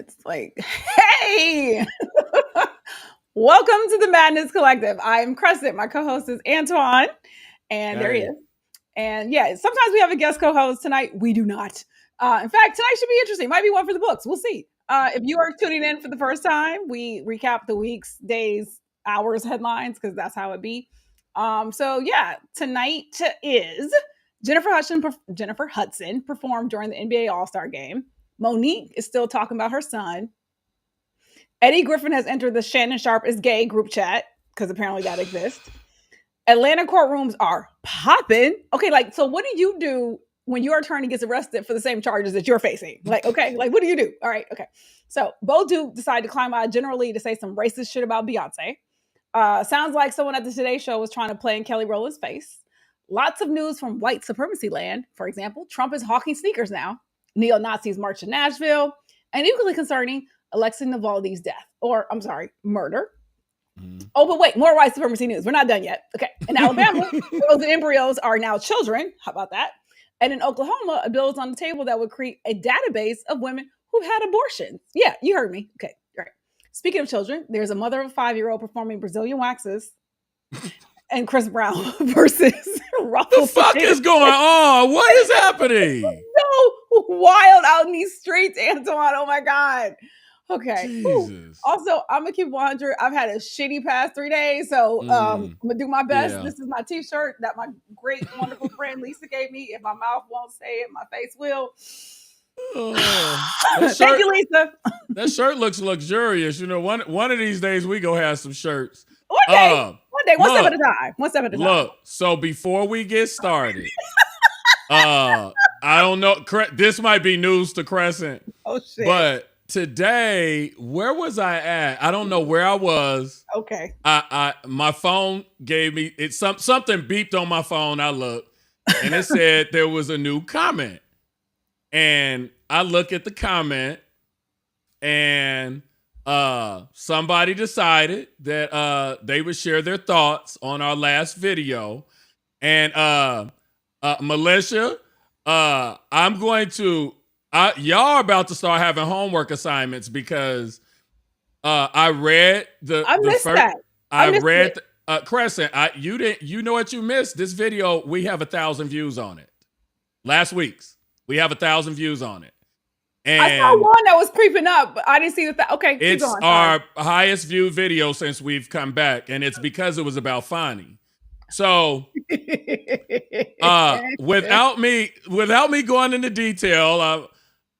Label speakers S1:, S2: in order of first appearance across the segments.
S1: It's like, hey, welcome to the Madness Collective. I'm Crescent. My co-host is Antoine, and there he
S2: Hey,
S1: is. And yeah, sometimes we have a guest co-host. Tonight we do not. In fact, tonight should be interesting. Might be one for the books. We'll see. If you are tuning in for the first time, we recap the week's, days, hours, headlines because that's how it be. So yeah, tonight is Jennifer Hudson performed during the NBA All-Star game. Monique is still talking about her son. Eddie Griffin has entered the Shannon Sharpe is gay group chat because apparently that exists. Atlanta courtrooms are popping. Okay, like, so what do you do when your attorney gets arrested for the same charges that you're facing? Like, okay, like, what do you do? All right, okay. So, Bo Duke decided to climb out generally to say some racist shit about Beyonce. Sounds like someone at the Today Show was trying to play in Kelly Rowland's face. Lots of news from white supremacy land. For example, Trump is hawking sneakers now. Neo-Nazis march in Nashville. And equally concerning, Alexei Navalny's death. Or, I'm sorry, murder. Oh, but wait, more white supremacy news. We're not done yet. Okay. In Alabama, girls and embryos are now children. How about that? And in Oklahoma, a bill is on the table that would create a database of women who've had abortions. Yeah, you heard me. Okay, right. Speaking of children, there's a mother of a 5-year-old performing Brazilian waxes and Chris Brown versus Russell.
S2: the fuck is going on? What is happening?
S1: So wild out in these streets, Antoine. Oh my God. Okay.
S2: Jesus.
S1: Also, I'm gonna keep 100. I've had a shitty past 3 days, so I'm gonna do my best.
S2: Yeah.
S1: This is my T-shirt that my great, wonderful friend Lisa gave me. If my mouth won't say it, my face will. Thank you, Lisa.
S2: That shirt looks luxurious. You know, one of these days we go have some shirts.
S1: One day, one step at a time. One step at a time.
S2: Look, so before we get started, I don't know. This might be news to Crescent.
S1: Oh shit!
S2: But today, where was I at? I don't know where I was.
S1: Okay.
S2: My phone gave me something beeped on my phone. I looked and it said there was a new comment. And I look at the comment and somebody decided that they would share their thoughts on our last video. And Militia, I'm going to y'all are about to start having homework assignments because I read
S1: I missed that.
S2: I read Crescent. You know what you missed? This video, we have 1,000 views on it. Last week's. We have 1,000 views on it. And
S1: I saw one that was creeping up, but I didn't see that. Okay,
S2: it's our highest viewed video since we've come back, and it's because it was about Fonny. So without me going into detail,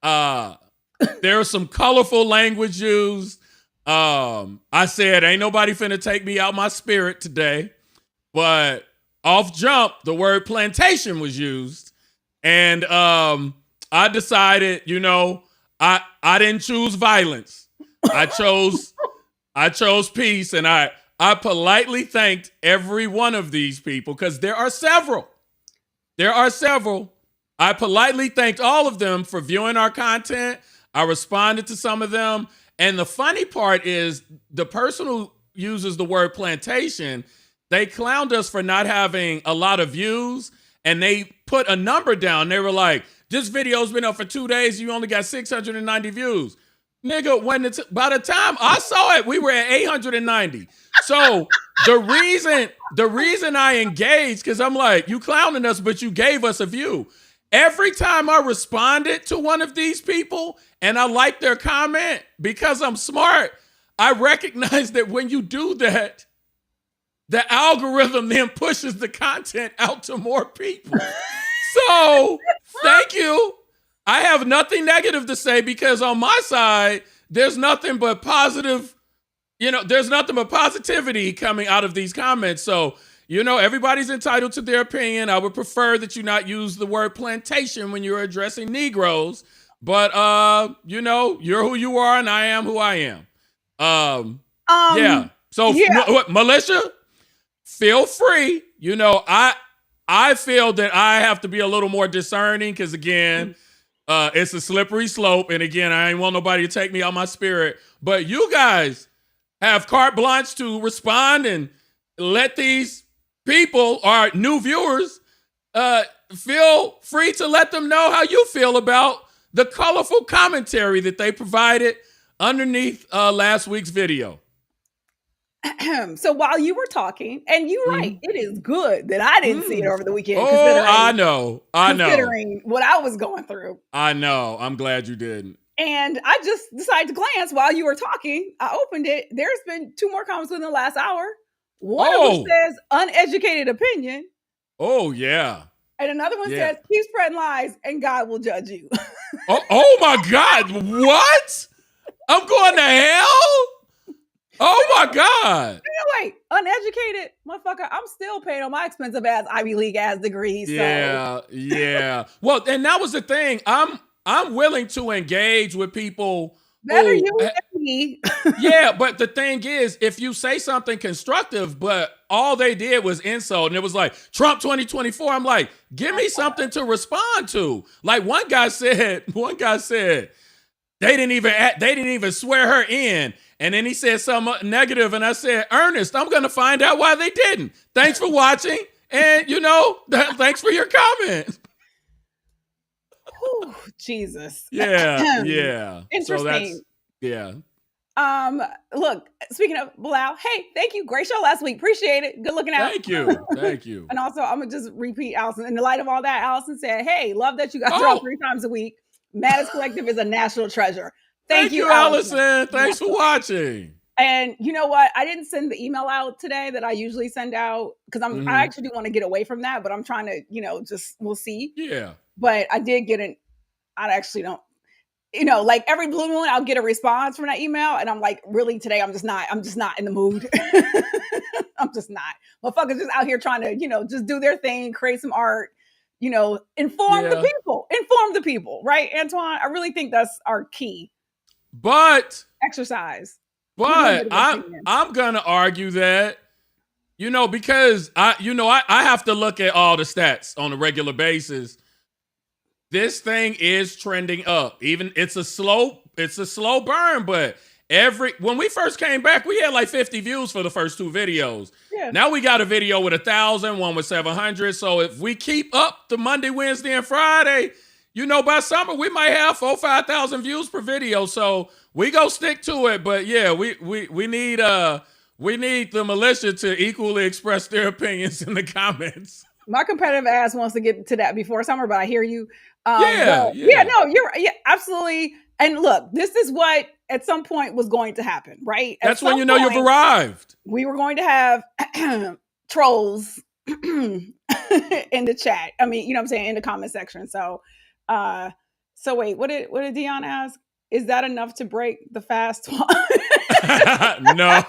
S2: there was some colorful language used. I said, ain't nobody finna take me out my spirit today. But off jump, the word plantation was used. And I decided, you know, I didn't choose violence. I chose peace. And I politely thanked every one of these people because there are several. I politely thanked all of them for viewing our content. I responded to some of them. And the funny part is the person who uses the word plantation, they clowned us for not having a lot of views. And they put a number down. They were like, this video's been up for 2 days. You only got 690 views. Nigga, by the time I saw it, we were at 890. So the reason I engaged, because I'm like, you clowning us, but you gave us a view. Every time I responded to one of these people and I liked their comment, because I'm smart, I recognize that when you do that, the algorithm then pushes the content out to more people. So thank you. I have nothing negative to say because on my side, there's nothing but positive, there's nothing but positivity coming out of these comments. So, everybody's entitled to their opinion. I would prefer that you not use the word plantation when you're addressing Negroes. But, you're who you are and I am who I am. Yeah. So, Militia, feel free. I feel that I have to be a little more discerning because, again, it's a slippery slope. And, again, I ain't want nobody to take me out my spirit. But you guys have carte blanche to respond and let these people, our new viewers, feel free to let them know how you feel about the colorful commentary that they provided underneath last week's video.
S1: So while you were talking, and you're right, it is good that I didn't see it over the weekend.
S2: Oh, I know.
S1: Considering what I was going through.
S2: I know. I'm glad you didn't.
S1: And I just decided to glance while you were talking. I opened it. There's been 2 more comments within the last hour. One of them says uneducated opinion.
S2: Oh, yeah.
S1: And another one says keep spreading lies and God will judge you.
S2: oh my God. What? I'm going to hell? Oh my God.
S1: Wait, uneducated motherfucker. I'm still paying on my expensive ass Ivy League ass degrees. So.
S2: Yeah. Well, and that was the thing. I'm willing to engage with people.
S1: Better you than me.
S2: Yeah, but the thing is, if you say something constructive, but all they did was insult, and it was like Trump 2024. I'm like, give me something to respond to. Like one guy said, they didn't even swear her in. And then he said something negative, and I said, Ernest, I'm going to find out why they didn't. Thanks for watching, and, thanks for your comment.
S1: Whew, Jesus.
S2: Yeah.
S1: Interesting.
S2: So
S1: look, speaking of Bilal, hey, thank you. Great show last week. Appreciate it. Good looking out.
S2: Thank you.
S1: And also, I'm going to just repeat Allison. In the light of all that, Allison said, hey, love that you guys draw 3 times a week. Madness Collective is a national treasure. Thank you,
S2: Allison. Thanks for watching.
S1: And you know what? I didn't send the email out today that I usually send out because I actually do want to get away from that, but I'm trying to, we'll see.
S2: Yeah.
S1: But I did get I actually don't, like every blue moon, I'll get a response from that email. And I'm like, really today, I'm just not in the mood. I'm just not. Motherfuckers just out here trying to, just do their thing, create some art, inform the people. Right, Antoine? I really think that's our key.
S2: But
S1: exercise.
S2: But I'm gonna argue that, because I have to look at all the stats on a regular basis. This thing is trending up. Even it's a slow burn, but when we first came back, we had like 50 views for the first 2 videos. Yeah. Now we got a video with 1,000, one with 700. So if we keep up the Monday, Wednesday, and Friday, by summer we might have 4,000-5,000 views per video. So we go stick to it. But yeah, we need the militia to equally express their opinions in the comments.
S1: My competitive ass wants to get to that before summer, but I hear you.
S2: No,
S1: you're right. Yeah, absolutely. And look, this is what at some point was going to happen, right?
S2: That's when you've arrived.
S1: We were going to have trolls in the chat. I mean, what I'm saying, in the comment section. So wait, what did Dion ask? Is that enough to break the fast?
S2: No,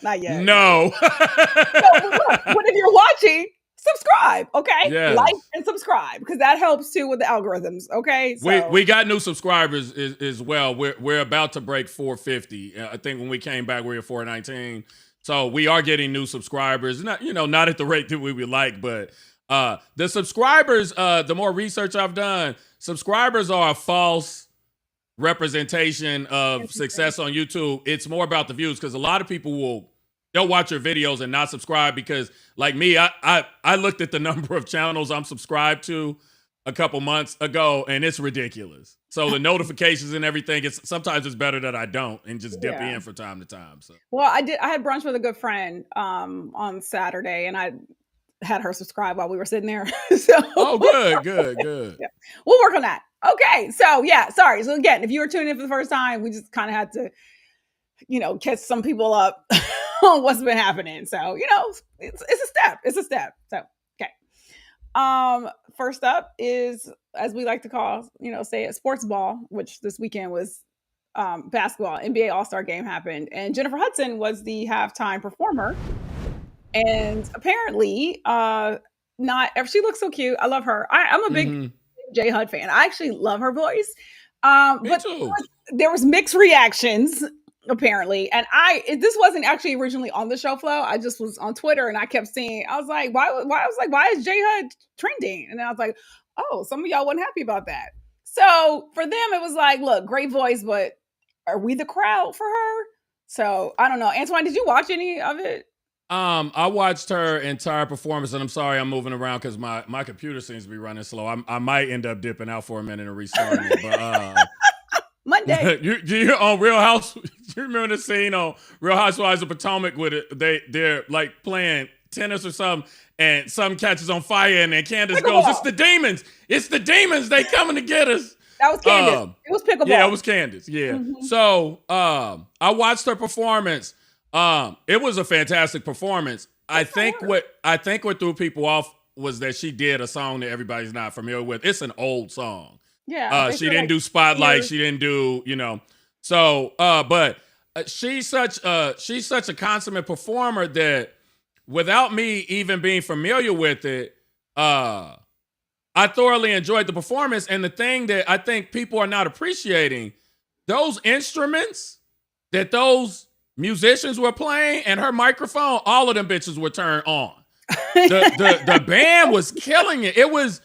S1: not yet.
S2: No.
S1: So, look, but if you're watching, subscribe, okay?
S2: Yes.
S1: Like and subscribe because that helps too with the algorithms, okay?
S2: So, we got new subscribers as well. We're about to break 450. I think when we came back, we were 419. So we are getting new subscribers. Not at the rate that we would like, but the subscribers, the more research I've done, subscribers are a false representation of success on YouTube. It's more about the views because a lot of people they'll watch your videos and not subscribe because, like me, I looked at the number of channels I'm subscribed to a couple months ago, and it's ridiculous. So the notifications and everything, sometimes it's better that I don't and just dip in from time to time. So
S1: I had brunch with a good friend on Saturday, and I had her subscribe while we were sitting there.
S2: Good.
S1: Yeah. We'll work on that. Okay, so sorry. So again, if you were tuning in for the first time, we just kind of had to, catch some people up on what's been happening. So, it's a step. So, okay. First up is, as we like to call, say it, sports ball, which this weekend was basketball. NBA All-Star game happened, and Jennifer Hudson was the halftime performer. And apparently, she looks so cute. I love her. I'm a big J Hud fan. I actually love her voice.
S2: Me too.
S1: There was mixed reactions apparently, and this wasn't actually originally on the show flow. I just was on Twitter and I kept seeing. I was like, why is J Hud trending? And then I was like, oh, some of y'all wasn't happy about that. So for them, it was like, look, great voice, but are we the crowd for her? So I don't know. Antoine, did you watch any of it?
S2: I watched her entire performance, and I'm sorry I'm moving around because my computer seems to be running slow. I might end up dipping out for a minute and restarting it. But
S1: my Monday.
S2: you on Real House? You remember the scene on Real Housewives of Potomac with it? They're like playing tennis or something, and something catches on fire, and then Candace goes, "It's the demons! It's the demons! They coming to get us!"
S1: That was Candace. It was pickleball.
S2: Yeah, it was Candace. Yeah. Mm-hmm. So I watched her performance. It was a fantastic performance. I think what threw people off was that she did a song that everybody's not familiar with. It's an old song.
S1: Yeah.
S2: She didn't do Spotlight. She didn't do, So, but she's such a consummate performer that without me even being familiar with it, I thoroughly enjoyed the performance. And the thing that I think people are not appreciating, those instruments that those musicians were playing and her microphone, all of them bitches were turned on. The band was killing it. It was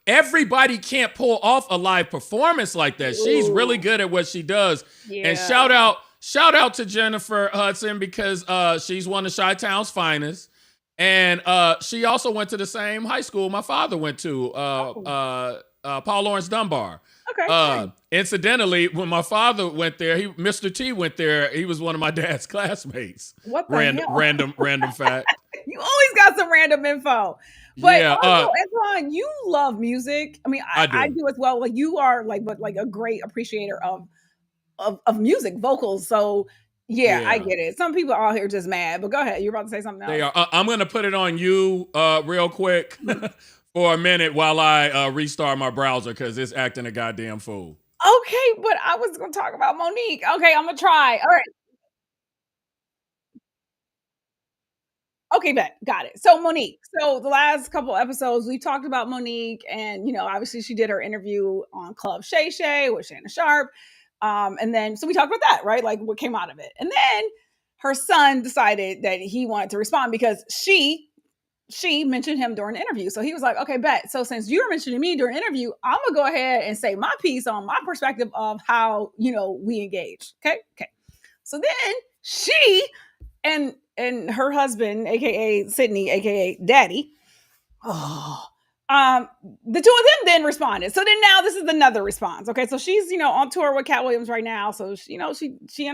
S2: everybody can't pull off a live performance like that. Ooh. She's really good at what she does. Yeah. And shout out to Jennifer Hudson because she's one of Chi-Town's finest. And she also went to the same high school my father went to, Paul Lawrence Dunbar.
S1: Okay.
S2: Incidentally, when my father went there, Mr. T went there. He was one of my dad's classmates.
S1: What the hell?
S2: Random fact.
S1: You always got some random info. But also, Antoine, you love music. I mean, I do as well. Like you are like a great appreciator of music, vocals. So yeah, I get it. Some people are out here just mad. But go ahead. You're about to say something else.
S2: They are. I'm going to put it on you real quick for a minute while I restart my browser because it's acting a goddamn fool.
S1: Okay, but I was going to talk about Monique. Okay, I'm going to try. All right. Okay, got it. So Monique, so the last couple episodes we talked about Monique, and obviously she did her interview on Club Shay Shay with Shannon Sharpe, and then so we talked about that, right? Like what came out of it, and then her son decided that he wanted to respond because she mentioned him during the interview, so he was like, "Okay, bet. So since you were mentioning me during the interview, I'm gonna go ahead and say my piece on my perspective of how we engage." Okay. So then she and her husband, aka Sydney, aka Daddy, the two of them then responded. So then now this is another response. Okay, so she's on tour with Katt Williams right now. So she in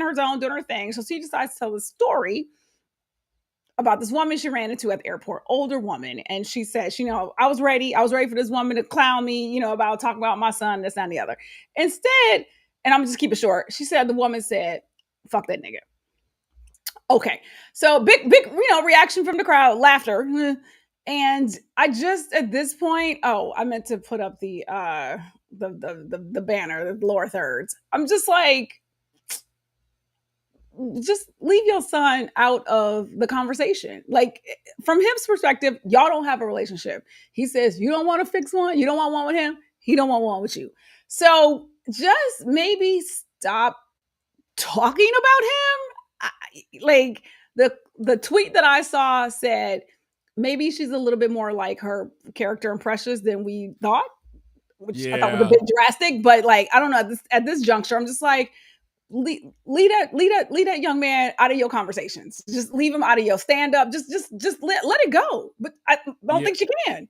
S1: her zone doing her thing. So she decides to tell the story about this woman she ran into at the airport, older woman, and she said, I was ready for this woman to clown me, about talking about my son, this and the other. Instead, and I'm just keep it short. She said the woman said, "Fuck that nigga." Okay, so big, reaction from the crowd, laughter, and I just at this point, I meant to put up the banner, the lower thirds. I'm just like, just leave your son out of the conversation. Like from his perspective, y'all don't have a relationship. He says you don't want to fix one, you don't want one with him, he don't want one with you. So just maybe stop talking about him. Like the tweet that I saw said maybe she's a little bit more like her character in Precious than we thought, which I thought was a bit drastic. But like I don't know, at this juncture, I'm just like lead that young man out of your conversations. Just leave him out of your stand up. Just let it go. But I don't think she can.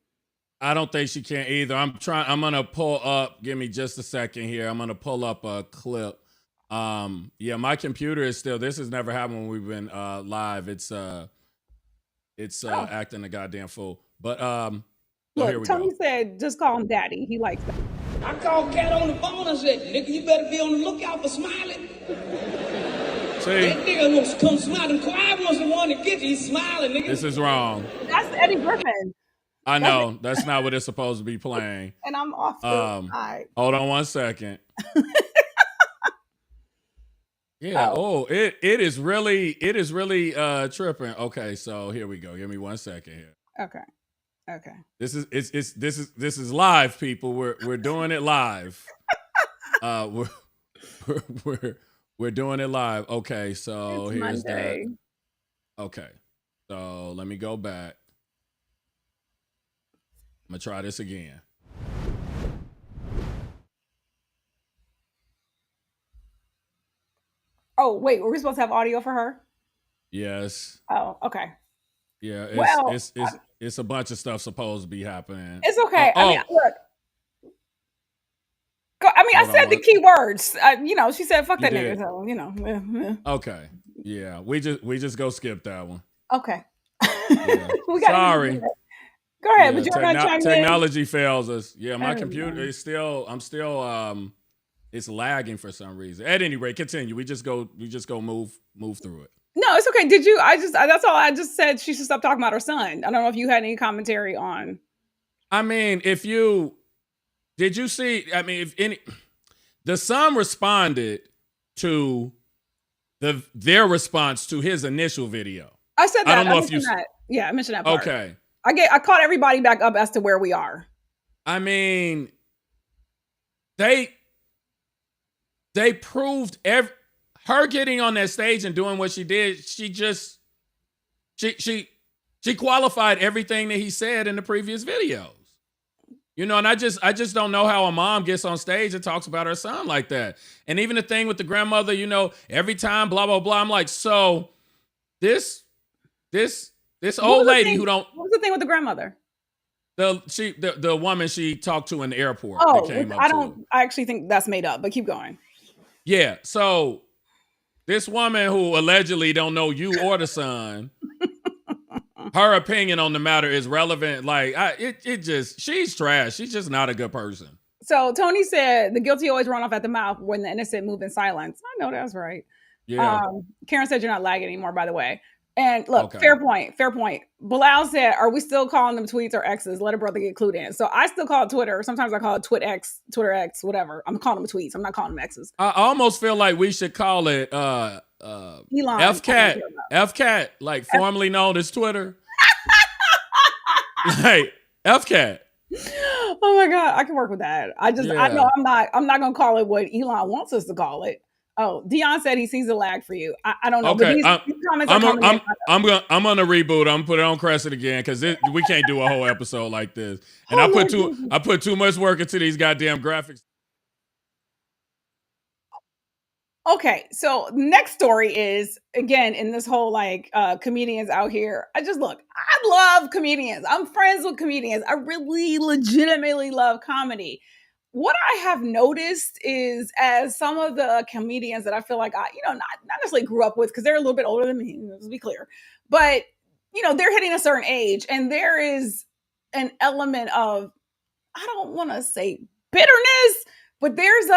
S2: I don't think she can either. I'm gonna pull up. Give me just a second here. I'm gonna pull up a clip. My computer is still. This has never happened when we've been live. It's acting a goddamn fool. But
S1: look,
S2: here we
S1: Tony
S2: go.
S1: said just call him Daddy. He likes that.
S3: I called Katt on the phone and said, "Nigga, you better be on the lookout for Smiley."
S2: See,
S3: that nigga wants to come smiling. Quiet was the one to get you. He's smiling, nigga.
S2: This is wrong.
S1: That's Eddie Griffin.
S2: I know that's not what it's supposed to be playing.
S1: And I'm off the side.
S2: Hold on one second. Yeah. It is really tripping. Okay, so here we go. Give me 1 second here.
S1: Okay.
S2: This is live, people. We're doing it live. We're doing it live. Okay, so
S1: it's
S2: here's
S1: Monday.
S2: that. Okay, so let me go back. I'm gonna try this again.
S1: Oh, wait, were we supposed to have audio for her?
S2: Yes.
S1: Oh, okay.
S2: Yeah,
S1: Well,
S2: it's a bunch of stuff supposed to be happening.
S1: It's okay. I mean, look. I mean, I
S2: Hold on
S1: said the
S2: one.
S1: key words. She said, "Fuck
S2: You
S1: that nigga."
S2: did.
S1: So
S2: Okay. Yeah. We just go skip that one.
S1: okay.
S2: Yeah.
S1: We got to.
S2: Sorry.
S1: Go ahead, but
S2: Yeah.
S1: you're gonna chime in.
S2: Technology fails us. Yeah. My
S1: Oh,
S2: computer
S1: no.
S2: is still. I'm still. It's lagging for some reason. At any rate, continue. We just go move through it.
S1: No, it's okay. Did you? That's all. I just said she should stop talking about her son. I don't know if you had any commentary on.
S2: I mean, did you see? I mean, if any, the son responded to their response to his initial video.
S1: I said that.
S2: I don't know
S1: I
S2: if you.
S1: mentioned that. Yeah, I mentioned that part.
S2: Okay.
S1: I caught everybody back up as to where we are.
S2: I mean, they proved her getting on that stage and doing what she did. She qualified everything that he said in the previous videos. And I just don't know how a mom gets on stage and talks about her son like that. And even the thing with the grandmother, every time blah blah blah. I'm like, so this old lady who don't.
S1: What was the thing with the grandmother?
S2: The woman she talked to in the airport.
S1: Oh,
S2: that came up
S1: I actually think that's made up, but keep going.
S2: Yeah, so this woman who allegedly don't know you or the son, her opinion on the matter is relevant. Like, she's trash. She's just not a good person.
S1: So Tony said the guilty always run off at the mouth when the innocent move in silence. I know that's right.
S2: Yeah.
S1: Karen said you're not lagging anymore, by the way. And look,
S2: Okay.
S1: fair point. Bilal said, are we still calling them tweets or X's? Let a brother get clued in. So I still call it Twitter. Sometimes I call it Twitter X, whatever. I'm calling them tweets. I'm not calling them X's.
S2: I almost feel like we should call it
S1: Elon.
S2: FCAT, like formerly known as Twitter. Like FCAT.
S1: Oh my God, I can work with that. I know I'm not gonna call it what Elon wants us to call it. Oh, Dion said he sees a lag for you. I don't know.
S2: Okay,
S1: but these comments are coming in.
S2: I'm gonna reboot. I'm gonna put it on Crescent again because we can't do a whole episode like this. And I put too much work into these goddamn graphics.
S1: Okay, so next story is again in this whole like comedians out here. I love comedians. I'm friends with comedians. I really legitimately love comedy. What I have noticed is as some of the comedians that I feel like I, not necessarily grew up with because they're a little bit older than me, let's be clear, but they're hitting a certain age and there is an element of, I don't want to say bitterness, but there's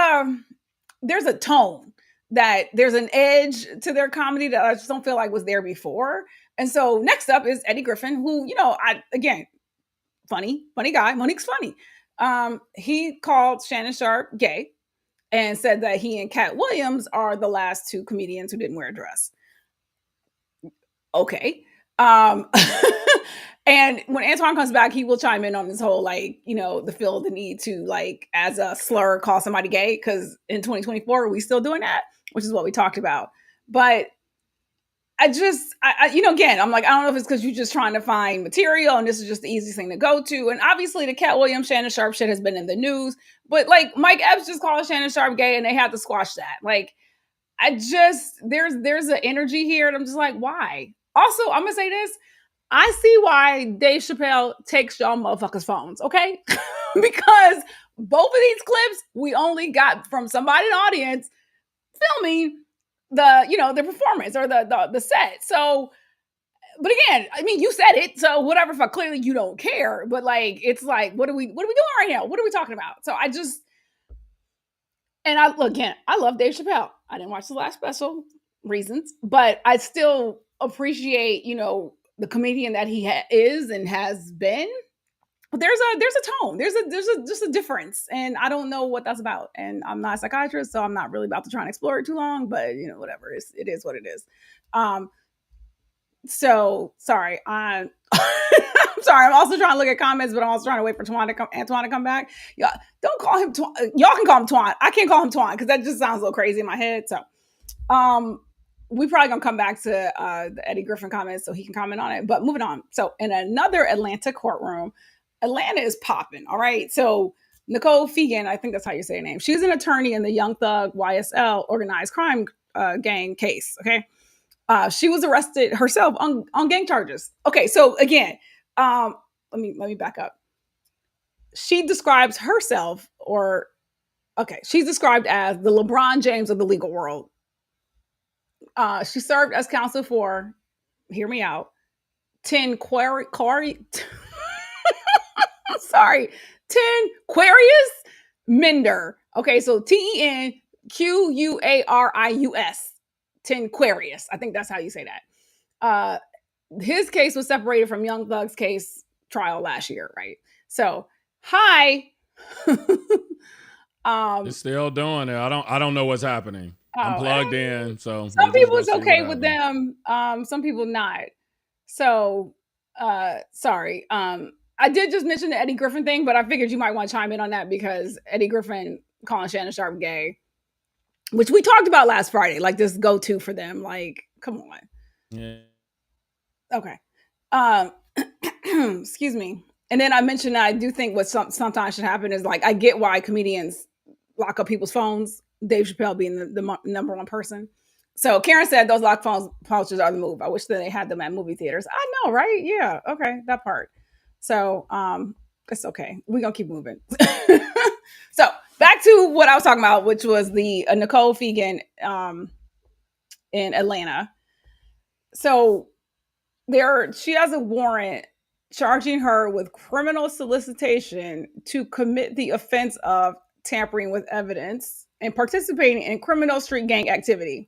S1: a tone that there's an edge to their comedy that I just don't feel like was there before. And so next up is Eddie Griffin, who, again, funny guy. Monique's funny. He called Shannon Sharpe gay and said that he and Katt Williams are the last two comedians who didn't wear a dress. Okay. And when Antoine comes back, he will chime in on this whole, the need to, as a slur, call somebody gay. Because in 2024, we still doing that, which is what we talked about. But again, I'm like, I don't know if it's because you're just trying to find material and this is just the easiest thing to go to. And obviously the Katt Williams, Shannon Sharpe shit has been in the news. But Mike Epps just called Shannon Sharpe gay and they had to squash that. There's an energy here and I'm just like, why? Also, I'm going to say this. I see why Dave Chappelle takes y'all motherfuckers' phones, okay? Because both of these clips we only got from somebody in the audience filming the performance or the set. So, but again, I mean, you said it, so whatever. If clearly you don't care, but it's like, what are we doing right now? What are we talking about? So I love Dave Chappelle. I didn't watch the last special, reasons, but I still appreciate the comedian that he is and has been. But there's a tone. There's just a difference, and I don't know what that's about. And I'm not a psychiatrist, so I'm not really about to try and explore it too long. But whatever. It is what it is. So sorry. I'm sorry. I'm also trying to look at comments, but I'm also trying to wait for Antoine to come back. Y'all don't call him y'all can call him Twan. I can't call him Twan because that just sounds a little crazy in my head. So, we probably gonna come back to the Eddie Griffin comments so he can comment on it. But moving on. So in another Atlanta courtroom. Atlanta is popping, all right? So Nicole Fegan, I think that's how you say her name. She's an attorney in the Young Thug YSL organized crime gang case, okay? She was arrested herself on gang charges. Okay, so again, let me back up. She describes herself or Okay, she's described as the LeBron James of the legal world. She served as counsel for, hear me out, 10 sorry, 10 Quarius Mender. Okay, so TenQuarius, 10 Quarius. I think that's how you say that. His case was separated from Young Thug's case trial last year, right? So, hi.
S2: It's still doing it. I don't know what's happening. I'm plugged in, so
S1: some people it's okay with them. Some people not. So, sorry. I did just mention the Eddie Griffin thing, but I figured you might want to chime in on that because Eddie Griffin calling Shannon Sharpe gay, which we talked about last Friday, like this go-to for them. Like, come on.
S2: Yeah.
S1: Okay. Excuse me. And then I mentioned that I do think what sometimes should happen is, like, I get why comedians lock up people's phones. Dave Chappelle being the number one person. So Karen said those lock phone pouches are the move. I wish that they had them at movie theaters. I know, right? Yeah. Okay. That part. So it's okay. We're going to keep moving. So back to what I was talking about, which was the Nicole Fegan in Atlanta. So she has a warrant charging her with criminal solicitation to commit the offense of tampering with evidence and participating in criminal street gang activity.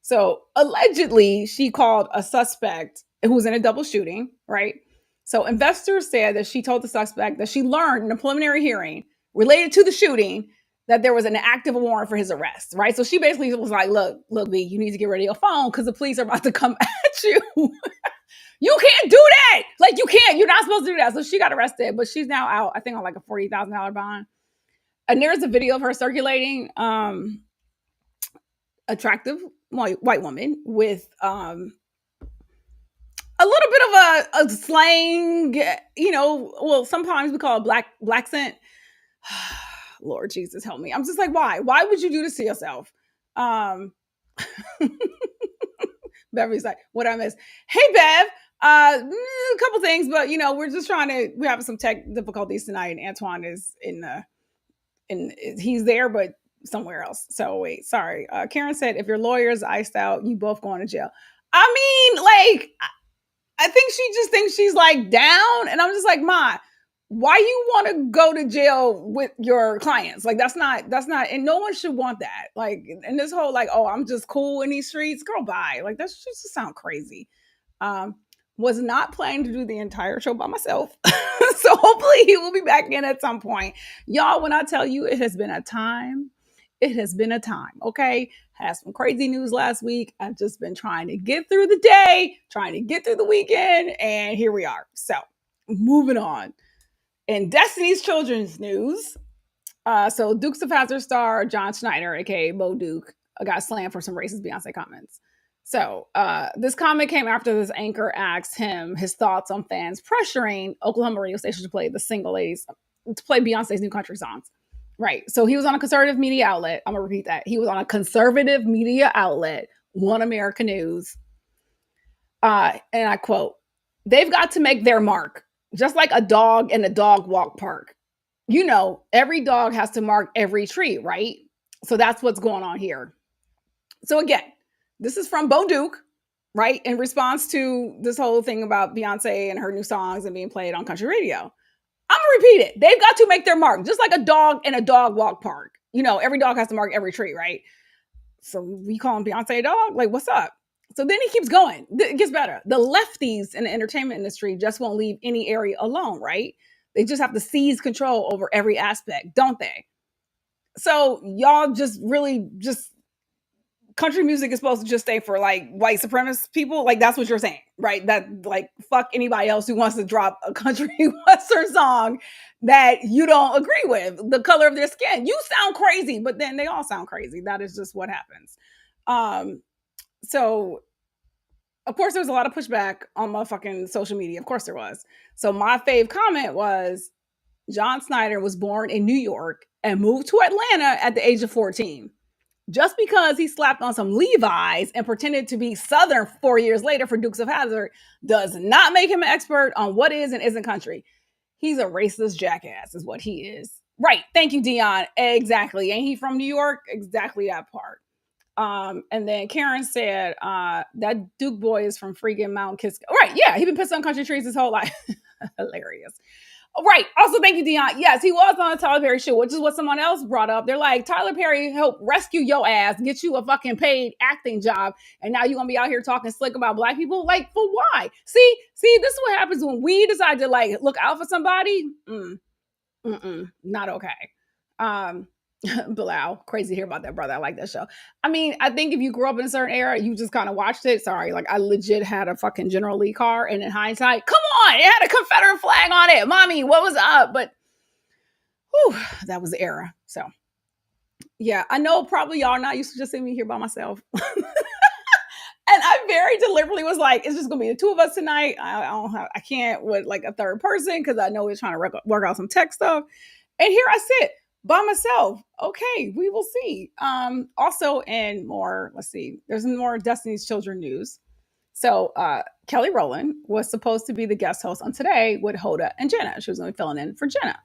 S1: So allegedly, she called a suspect who was in a double shooting, right? So investors said that she told the suspect that she learned in a preliminary hearing related to the shooting that there was an active warrant for his arrest, right? So she basically was like, look, B, you need to get rid of your phone because the police are about to come at you. You can't do that. Like, you can't. You're not supposed to do that. So she got arrested, but she's now out, I think, on like a $40,000 bond. And there's a video of her circulating, attractive white woman with a little bit of a slang, well, sometimes we call it black scent. Lord Jesus, help me. I'm just like, why? Why would you do this to yourself? Beverly's like, what I miss? Hey, Bev. A couple things, but we're just we're having some tech difficulties tonight, and Antoine is he's there, but somewhere else. So wait, sorry. Karen said, if your lawyer's iced out, you both going to jail. I mean, like, I think she just thinks she's like down, and I'm just like, Ma, why you want to go to jail with your clients? Like, that's not, and no one should want that. Like, and this whole like, oh, I'm just cool in these streets, girl, bye. Like, that's just sound crazy. Was not planning to do the entire show by myself. So hopefully he will be back in at some point. Y'all, when I tell you it has been a time, okay? Had some crazy news last week. I've just been trying to get through the day, trying to get through the weekend, and here we are. So moving on. In Destiny's Children's news, so Dukes of Hazzard star John Schneider, aka Bo Duke, got slammed for some racist Beyonce comments. So this comment came after this anchor asked him his thoughts on fans pressuring Oklahoma radio stations to play the single ladies, to play Beyonce's new country songs. Right. So he was on a conservative media outlet. I'm going to repeat that. He was on a conservative media outlet, One America News. And I quote, they've got to make their mark, just like a dog in a dog walk park. Every dog has to mark every tree, right? So that's what's going on here. So again, this is from Bo Duke, right? In response to this whole thing about Beyonce and her new songs and being played on country radio. I'm going to repeat it. They've got to make their mark, just like a dog in a dog walk park. Every dog has to mark every tree, right? So we call him Beyonce a dog? Like, what's up? So then he keeps going. It gets better. The lefties in the entertainment industry just won't leave any area alone, right? They just have to seize control over every aspect, don't they? So y'all country music is supposed to just stay for like white supremacist people. Like, that's what you're saying, right? That like, fuck anybody else who wants to drop a country western song that you don't agree with, the color of their skin. You sound crazy, but then they all sound crazy. That is just what happens. So of course there's a lot of pushback on my fucking social media. Of course there was. So my fave comment was, John Schneider was born in New York and moved to Atlanta at the age of 14. Just because he slapped on some Levi's and pretended to be Southern 4 years later for Dukes of Hazzard does not make him an expert on what is and isn't country. He's a racist jackass is what he is. Right. Thank you, Dion. Exactly. Ain't he from New York? Exactly that part. And then Karen said, that Duke boy is from freaking Mount Kisco. Right. Yeah. He been pissed on country trees his whole life. Hilarious. Right. Also, thank you, Dion. Yes, he was on a Tyler Perry show, which is what someone else brought up. They're like, Tyler Perry helped rescue your ass, get you a fucking paid acting job, and now you're gonna be out here talking slick about black people. Like, for why? See, this is what happens when we decide to like look out for somebody. Not okay. Bilal, crazy to hear about that, brother. I like that show. I mean, I think if you grew up in a certain era, you just kind of watched it. Sorry, like I legit had a fucking General Lee car, and in hindsight, come on, it had a Confederate flag on it. Mommy, what was up? But whew, that was the era. So yeah, I know probably y'all are not used to just seeing me here by myself. And I very deliberately was like, it's just gonna be the two of us tonight. I can't with like a third person because I know we're trying to work out some tech stuff. And here I sit by myself. Okay, we will see. Also, and more, let's see, there's more Destiny's Children news. So Kelly Rowland was supposed to be the guest host on Today with Hoda and Jenna. She was going to be filling in for Jenna.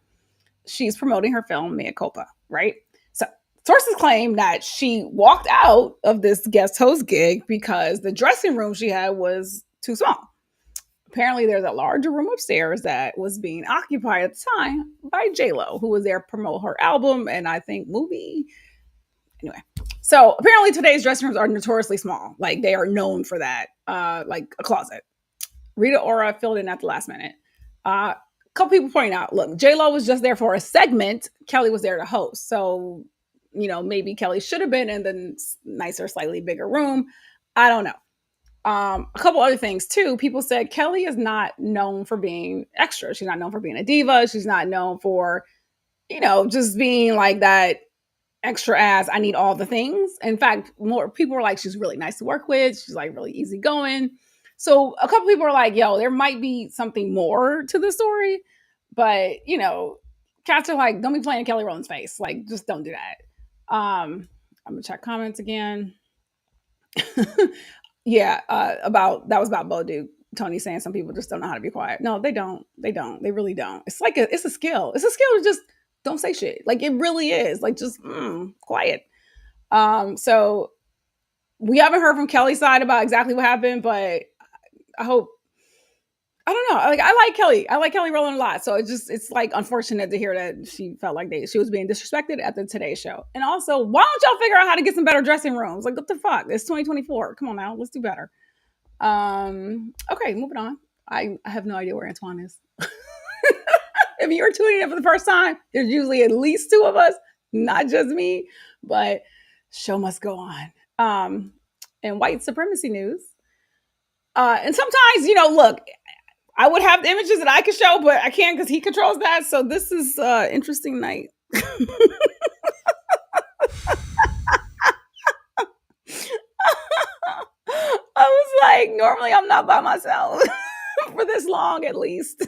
S1: She's promoting her film Mea Culpa, right? So sources claim that she walked out of this guest host gig because the dressing room she had was too small. Apparently, there's a larger room upstairs that was being occupied at the time by J-Lo, who was there to promote her album and I think movie. Anyway, so apparently today's dressing rooms are notoriously small. Like they are known for that, like a closet. Rita Ora filled in at the last minute. A couple people pointing out, look, J-Lo was just there for a segment. Kelly was there to host. So, you know, maybe Kelly should have been in the nicer, slightly bigger room. I don't know. A couple other things too. People said Kelly is not known for being extra. She's not known for being a diva. She's not known for, you know, just being like that extra ass. I need all the things. In fact, more people were like, she's really nice to work with. She's like really easygoing. So a couple people were like, yo, there might be something more to the story. But, you know, cats are like, don't be playing Kelly Rowland's face. Like, just don't do that. I'm going to check comments again. Yeah, that was about Bo Duke. Tony saying some people just don't know how to be quiet. No, they don't. They really don't. It's like it's a skill. It's a skill to just don't say shit. Like it really is. Like just quiet. So we haven't heard from Kelly's side about exactly what happened, but I hope. I don't know. Like I like Kelly. I like Kelly Rowland a lot. So it's like unfortunate to hear that she felt like she was being disrespected at the Today Show. And also, why don't y'all figure out how to get some better dressing rooms? Like what the fuck? It's 2024. Come on now, let's do better. Okay, moving on. I have no idea where Antoine is. If you're tuning in for the first time, there's usually at least two of us, not just me. But show must go on. And white supremacy news. And sometimes, you know, look. I would have the images that I could show, but I can't because he controls that. So this is interesting night. I was like, normally I'm not by myself for this long, at least.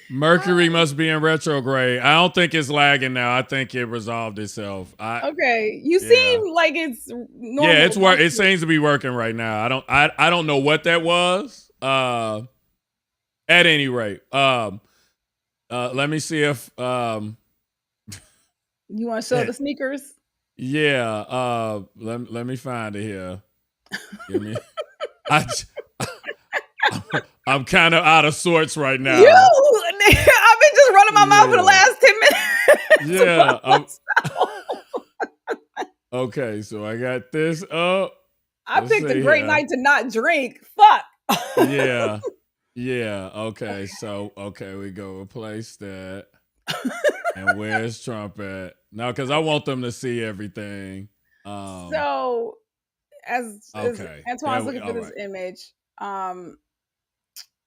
S2: Mercury must be in retrograde. I don't think it's lagging now. I think it resolved itself.
S1: Okay, you seem like it's normal.
S2: Yeah, it's work. It seems to be working right now. I don't know what that was. At any rate, let me see if
S1: you want to show the sneakers.
S2: Yeah, let me find it here. Give me. I'm kind of out of sorts right now.
S1: I've been just running my mouth for the last 10 minutes.
S2: Yeah. Okay, so I got this up.
S1: I picked a great night to not drink. Fuck.
S2: Yeah. Yeah, okay. So, we go replace that. And where's Trump at? No, because I want them to see everything.
S1: So, as Antoine's looking for this image,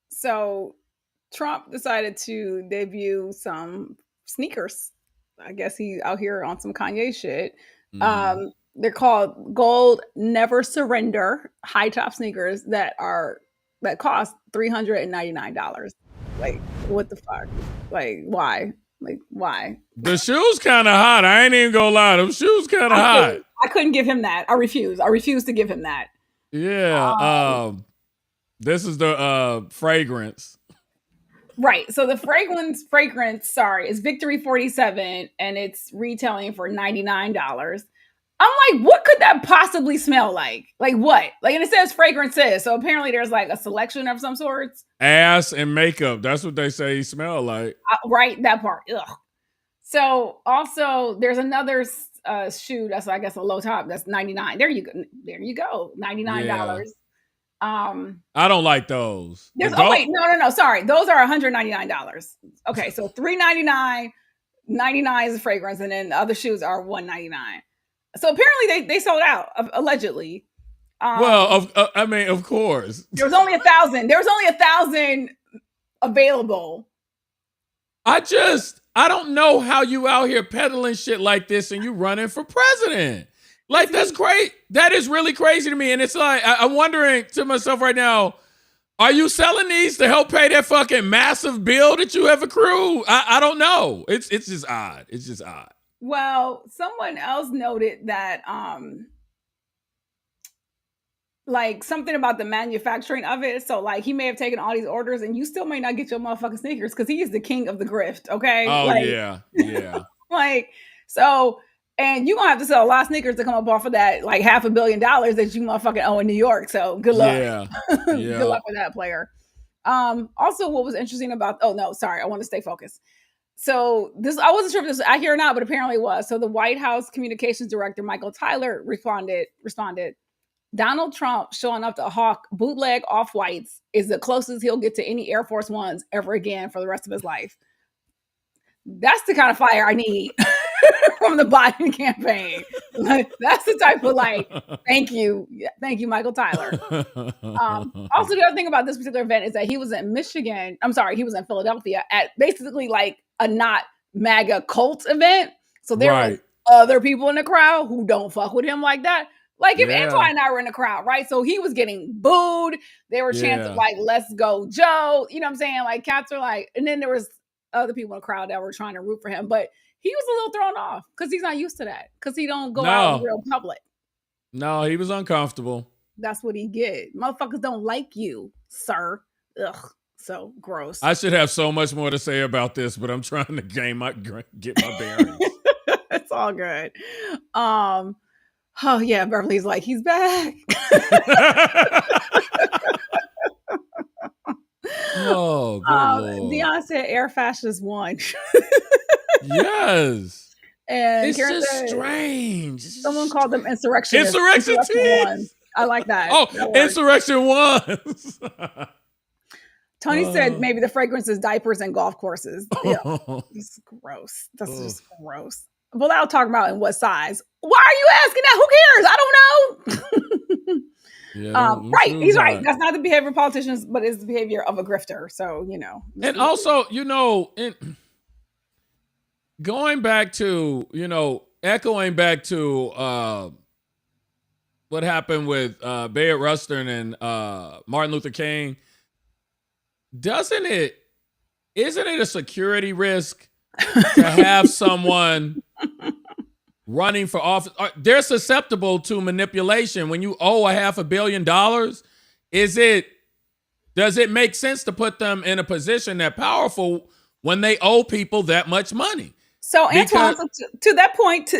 S1: so Trump decided to debut some sneakers. I guess he's out here on some Kanye shit. Mm-hmm. They're called Gold Never Surrender high top sneakers that cost $399. Like, what the fuck? Like, why? Like, why?
S2: The shoes kind of hot. I ain't even gonna lie. Them shoes kind of hot.
S1: I couldn't give him that. I refuse to give him that.
S2: Yeah. This is the fragrance.
S1: Right. So the fragrance, sorry, is Victory 47 and it's retailing for $99. I'm like, what could that possibly smell like? Like what? Like, and it says fragrances. So apparently there's like a selection of some sorts.
S2: Ass and makeup. That's what they say he smell like.
S1: Right. That part. Ugh. So also there's another shoe that's, I guess, a low top. That's $99. There you go. There you go. $99.
S2: Yeah. I don't like those.
S1: Wait, no. Sorry. Those are $199. Okay. So $399, $99 is a fragrance. And then the other shoes are $199. So apparently they sold out, allegedly.
S2: I mean, of course.
S1: There was only 1,000. There was only 1,000 available.
S2: I don't know how you out here peddling shit like this and you running for president. Like, that's great. That is really crazy to me. And it's like, I'm wondering to myself right now, are you selling these to help pay that fucking massive bill that you have accrued? I don't know. It's just odd. It's just odd.
S1: Well, someone else noted that like something about the manufacturing of it. So like he may have taken all these orders and you still may not get your motherfucking sneakers because he is the king of the grift. Okay.
S2: Oh,
S1: like,
S2: yeah.
S1: Like, so, and you're gonna have to sell a lot of sneakers to come up off of that like $500 million that you motherfucking owe in New York. So good luck.
S2: Yeah.
S1: Good luck with that, player. Also, what was interesting about, I want to stay focused. So this, I wasn't sure if this was accurate or not, but apparently it was. So the White House communications director, Michael Tyler, responded, Donald Trump showing up to hawk bootleg off-whites is the closest he'll get to any Air Force Ones ever again for the rest of his life. That's the kind of fire I need from the Biden campaign. Like, that's the type of like, thank you, Michael Tyler. Also, the other thing about this particular event is that he was in Michigan. I'm sorry, he was in Philadelphia at basically like a not MAGA cult event. So there were other people in the crowd who don't fuck with him like that. Like if Antoine and I were in the crowd, right? So he was getting booed. They were chanting like, let's go, Joe. You know what I'm saying? Like cats are like, and then there was other people in the crowd that were trying to root for him. But he was a little thrown off because he's not used to that. Because he don't go out in real public.
S2: No, he was uncomfortable.
S1: That's what he get. Motherfuckers don't like you, sir. Ugh. So gross.
S2: I should have so much more to say about this, but I'm trying to get my bearings.
S1: It's all good. Oh yeah, Beverly's like, he's back.
S2: Oh, good Lord.
S1: Beyonce Air Fascist won.
S2: Yes.
S1: And
S2: it's
S1: Karen
S2: just
S1: said,
S2: strange.
S1: Someone called them insurrectionists.
S2: Insurrection teams.
S1: I like that.
S2: Oh, insurrection ones.
S1: Tony said maybe the fragrance is diapers and golf courses. Yeah. It's gross. That's just gross. Well, I'll talk about in what size. Why are you asking that? Who cares? I don't know. Right. He's right. That's not the behavior of politicians, but it's the behavior of a grifter. So, you know.
S2: And also, going back to, echoing back to what happened with Bayard Rustin and Martin Luther King, isn't it a security risk to have someone running for office? They're susceptible to manipulation. When you owe $500 million, does it make sense to put them in a position that powerful when they owe people that much money?
S1: So Antoine, to that point,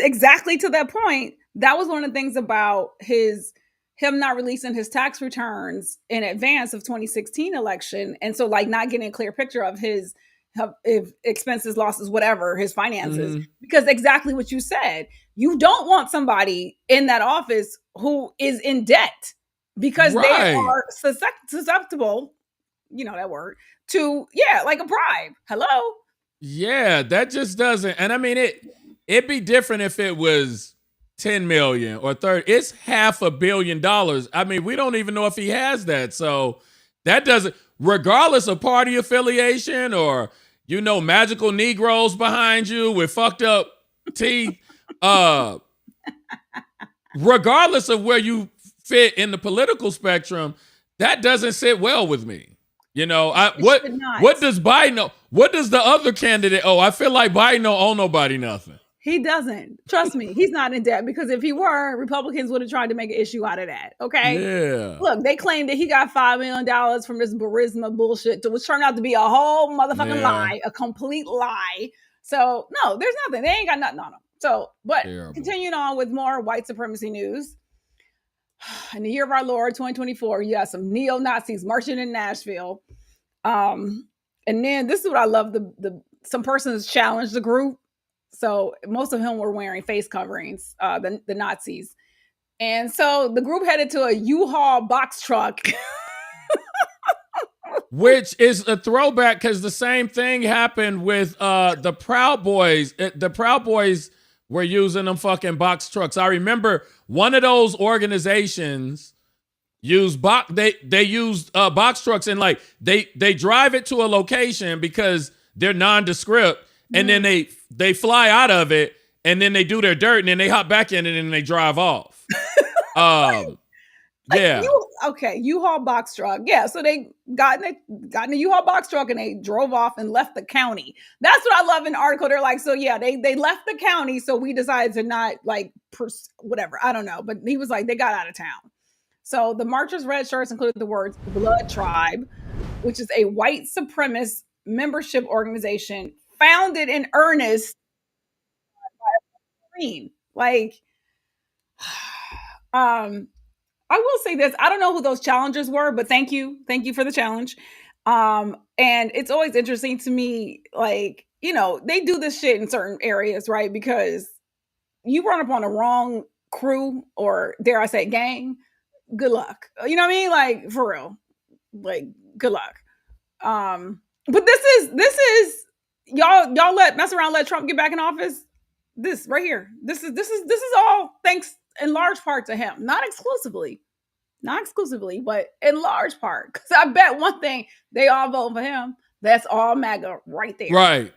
S1: that was one of the things about him not releasing his tax returns in advance of 2016 election. And so like not getting a clear picture of his if expenses, losses, whatever, his finances, because exactly what you said, you don't want somebody in that office who is in debt because they are susceptible, you know that word, to, like a bribe. Hello?
S2: Yeah, that just doesn't. And I mean, it'd be different if it was 10 million or 30. It's $500 million. I mean, we don't even know if he has that. So that doesn't, regardless of party affiliation or, magical Negroes behind you with fucked up teeth, regardless of where you fit in the political spectrum, that doesn't sit well with me. What does Biden know? What does the other candidate owe? I feel like Biden don't owe nobody nothing.
S1: He doesn't. Trust me, he's not in debt, because if he were, Republicans would have tried to make an issue out of that. Okay.
S2: Yeah.
S1: Look, they claimed that he got $5 million from this Burisma bullshit, which turned out to be a whole motherfucking lie, a complete lie. So, no, there's nothing. They ain't got nothing on them. So, but continuing on with more white supremacy news. In the year of our Lord, 2024, you got some neo-Nazis marching in Nashville. And then this is what I love. Some persons challenged the group. So most of them were wearing face coverings, the Nazis. And so the group headed to a U-Haul box truck.
S2: Which is a throwback, because the same thing happened with the Proud Boys. The Proud Boys were using them fucking box trucks. I remember one of those organizations used box trucks, and like they drive it to a location because they're nondescript, and then they fly out of it, and then they do their dirt, and then they hop back in it, and they drive off. Yeah.
S1: U-Haul box truck. Yeah, so they got in a U-Haul box truck and they drove off and left the county. That's what I love in the article. They're like, so yeah, they left the county, so we decided to not whatever. I don't know. But he was like, they got out of town. So the marchers' red shirts included the words Blood Tribe, which is a white supremacist membership organization founded in earnest by a Marine. Like, I will say this. I don't know who those challengers were, but thank you. Thank you for the challenge. And it's always interesting to me, like, you know, they do this shit in certain areas, right? Because you run up on the wrong crew, or dare I say gang, good luck. You know what I mean? Like, for real. Like, good luck. But this is y'all mess around, let Trump get back in office. This right here. This is all thanks in large part to him. Not exclusively, but in large part. Because I bet one thing, they all vote for him. That's all MAGA right there.
S2: Right.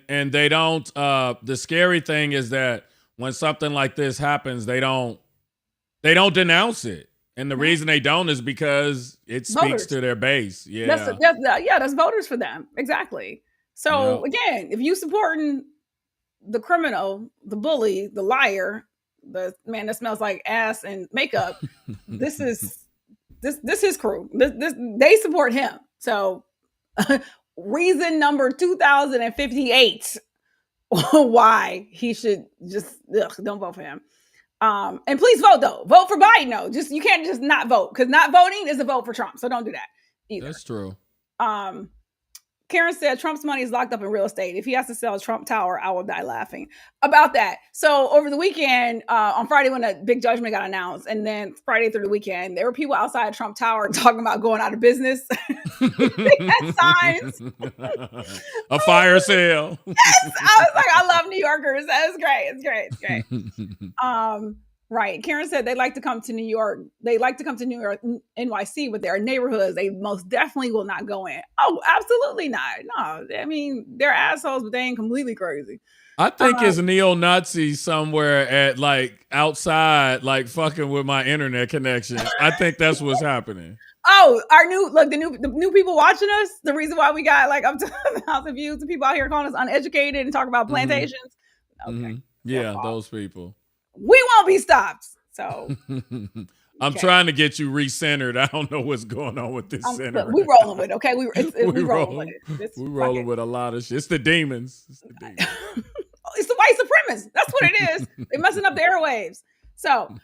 S2: And they don't, the scary thing is that when something like this happens, they don't denounce it. And the reason they don't is because it speaks to their base. Yeah.
S1: That's voters for them. Exactly. So again, if you supporting the criminal, the bully, the liar, the man that smells like ass and makeup, this is his crew. They support him. So reason number 2058 why he should just don't vote for him. And please vote though. Vote for Biden though. Just, you can't just not vote, because not voting is a vote for Trump. So don't do that either.
S2: That's true.
S1: Karen said Trump's money is locked up in real estate. If he has to sell a Trump Tower, I will die laughing about that. So over the weekend, on Friday when the big judgment got announced, and then Friday through the weekend, there were people outside Trump Tower talking about going out of business. They had signs.
S2: A fire sale.
S1: Yes, I was like, I love New Yorkers. That's great. It's great. Right. Karen said they like to come to New York. They like to come to New York, NYC, but there are neighborhoods they most definitely will not go in. Oh, absolutely not. No, I mean, they're assholes, but they ain't completely crazy.
S2: I think it's neo-Nazis somewhere at like outside, like fucking with my internet connection. I think that's what's happening.
S1: Oh, the new people watching us. The reason why we got like up to 1,000 views, the people out here calling us uneducated and talking about plantations.
S2: Mm-hmm. Okay. Yeah, those people.
S1: We won't be stopped. So
S2: I'm trying to get you recentered. I don't know what's going on with this center.
S1: We rolling with it, okay? We rolling with it.
S2: We rolling with a lot of shit. It's the demons.
S1: It's the white supremacists. That's what it is. They're messing up the airwaves. So,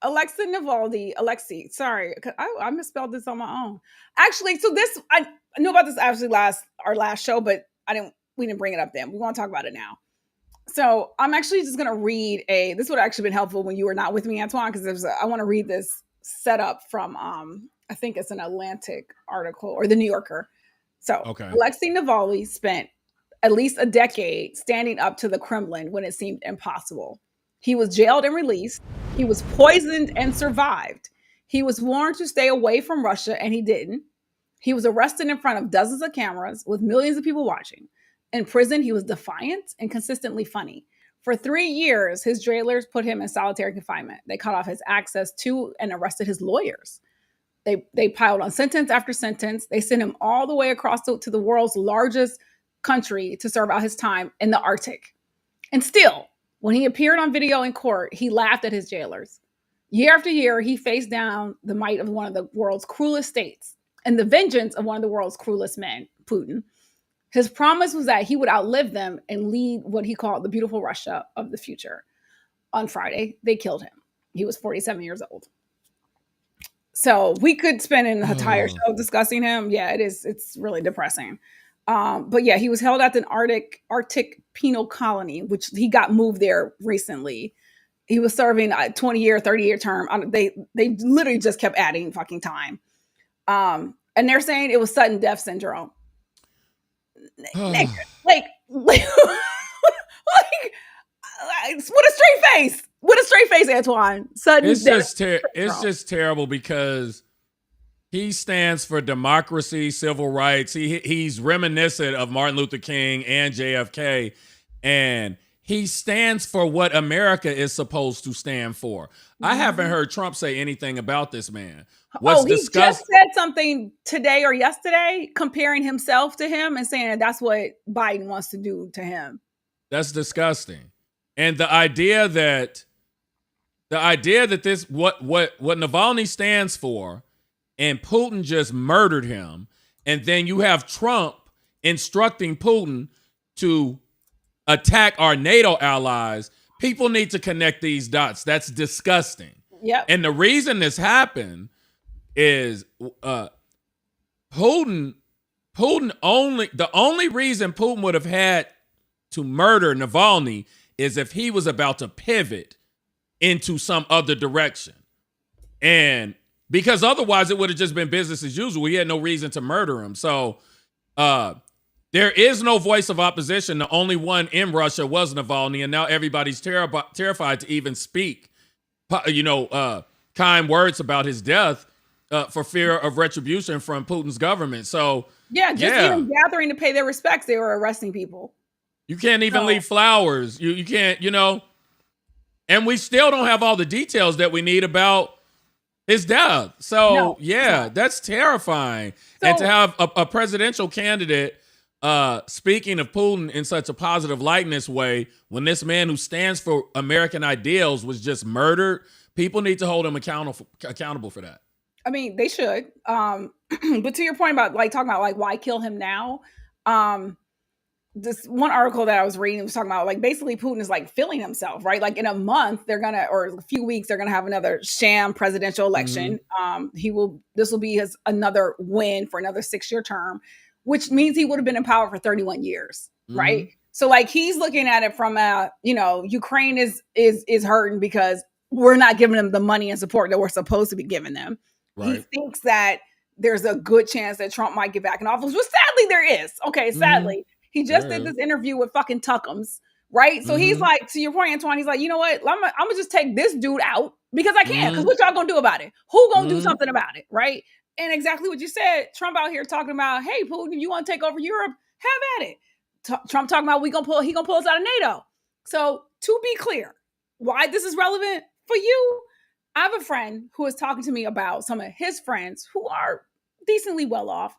S1: Alexei Navalny. Sorry, I misspelled this on my own. Actually, so this I knew about this actually our last show, but we didn't bring it up then. We want to talk about it now. So I'm actually just going to read this would have actually been helpful when you were not with me, Antoine, because I want to read this setup from, I think it's an Atlantic article or the New Yorker. So Alexei Navalny spent at least a decade standing up to the Kremlin when it seemed impossible. He was jailed and released. He was poisoned and survived. He was warned to stay away from Russia, and he didn't. He was arrested in front of dozens of cameras with millions of people watching. In prison, he was defiant and consistently funny. For 3 years, his jailers put him in solitary confinement. They cut off his access to and arrested his lawyers. They piled on sentence after sentence. They sent him all the way across to the world's largest country to serve out his time in the Arctic. And still, when he appeared on video in court, he laughed at his jailers. Year after year, he faced down the might of one of the world's cruelest states and the vengeance of one of the world's cruelest men, Putin. His promise was that he would outlive them and lead what he called the beautiful Russia of the future. On Friday, they killed him. He was 47 years old. So we could spend an entire show discussing him. Yeah, it is. It's really depressing. But yeah, he was held at an Arctic penal colony, which he got moved there recently. He was serving a 20-year, 30-year term. They literally just kept adding fucking time. And they're saying it was sudden death syndrome. like what a straight face. What a straight face, Antoine. Sudden
S2: it's
S1: death
S2: it's just terrible because he stands for democracy, civil rights. He's reminiscent of Martin Luther King and JFK, and he stands for what America is supposed to stand for. I haven't heard Trump say anything about this man.
S1: He just said something today or yesterday comparing himself to him and saying that's what Biden wants to do to him.
S2: That's disgusting. And the idea that this what Navalny stands for, and Putin just murdered him, and then you have Trump instructing Putin to attack our NATO allies. People need to connect these dots. That's disgusting.
S1: Yep.
S2: And the reason this happened is Putin only the only reason Putin would have had to murder Navalny is if he was about to pivot into some other direction. And because otherwise it would have just been business as usual. He had no reason to murder him. So there is no voice of opposition. The only one in Russia was Navalny, and now everybody's terrified to even speak, kind words about his death for fear of retribution from Putin's government. So
S1: even gathering to pay their respects, they were arresting people.
S2: You can't even leave flowers. You can't, and we still don't have all the details that we need about his death. So that's terrifying. And to have a presidential candidate speaking of Putin in such a positive likeness way, when this man who stands for American ideals was just murdered, people need to hold him accountable for that.
S1: I mean, they should. But to your point about talking about why kill him now? This one article that I was reading was talking about basically Putin is feeling himself, right? In a month or a few weeks, they're gonna have another sham presidential election. Mm-hmm. This will be his another win for another 6-year term, which means he would have been in power for 31 years, mm-hmm. right? So he's looking at it from Ukraine is hurting because we're not giving them the money and support that we're supposed to be giving them. Right. He thinks that there's a good chance that Trump might get back in office, which sadly there is. Okay, sadly. Mm-hmm. He just did this interview with fucking Tuckums, right? So he's to your point, Antoine, he's like, you know what? I'm gonna just take this dude out because I can. Because what y'all gonna do about it? Who gonna do something about it, right? And exactly what you said, Trump out here talking about, hey, Putin, you want to take over Europe? Have at it. Trump talking about he gonna pull us out of NATO. So to be clear, why this is relevant for you, I have a friend who is talking to me about some of his friends who are decently well off,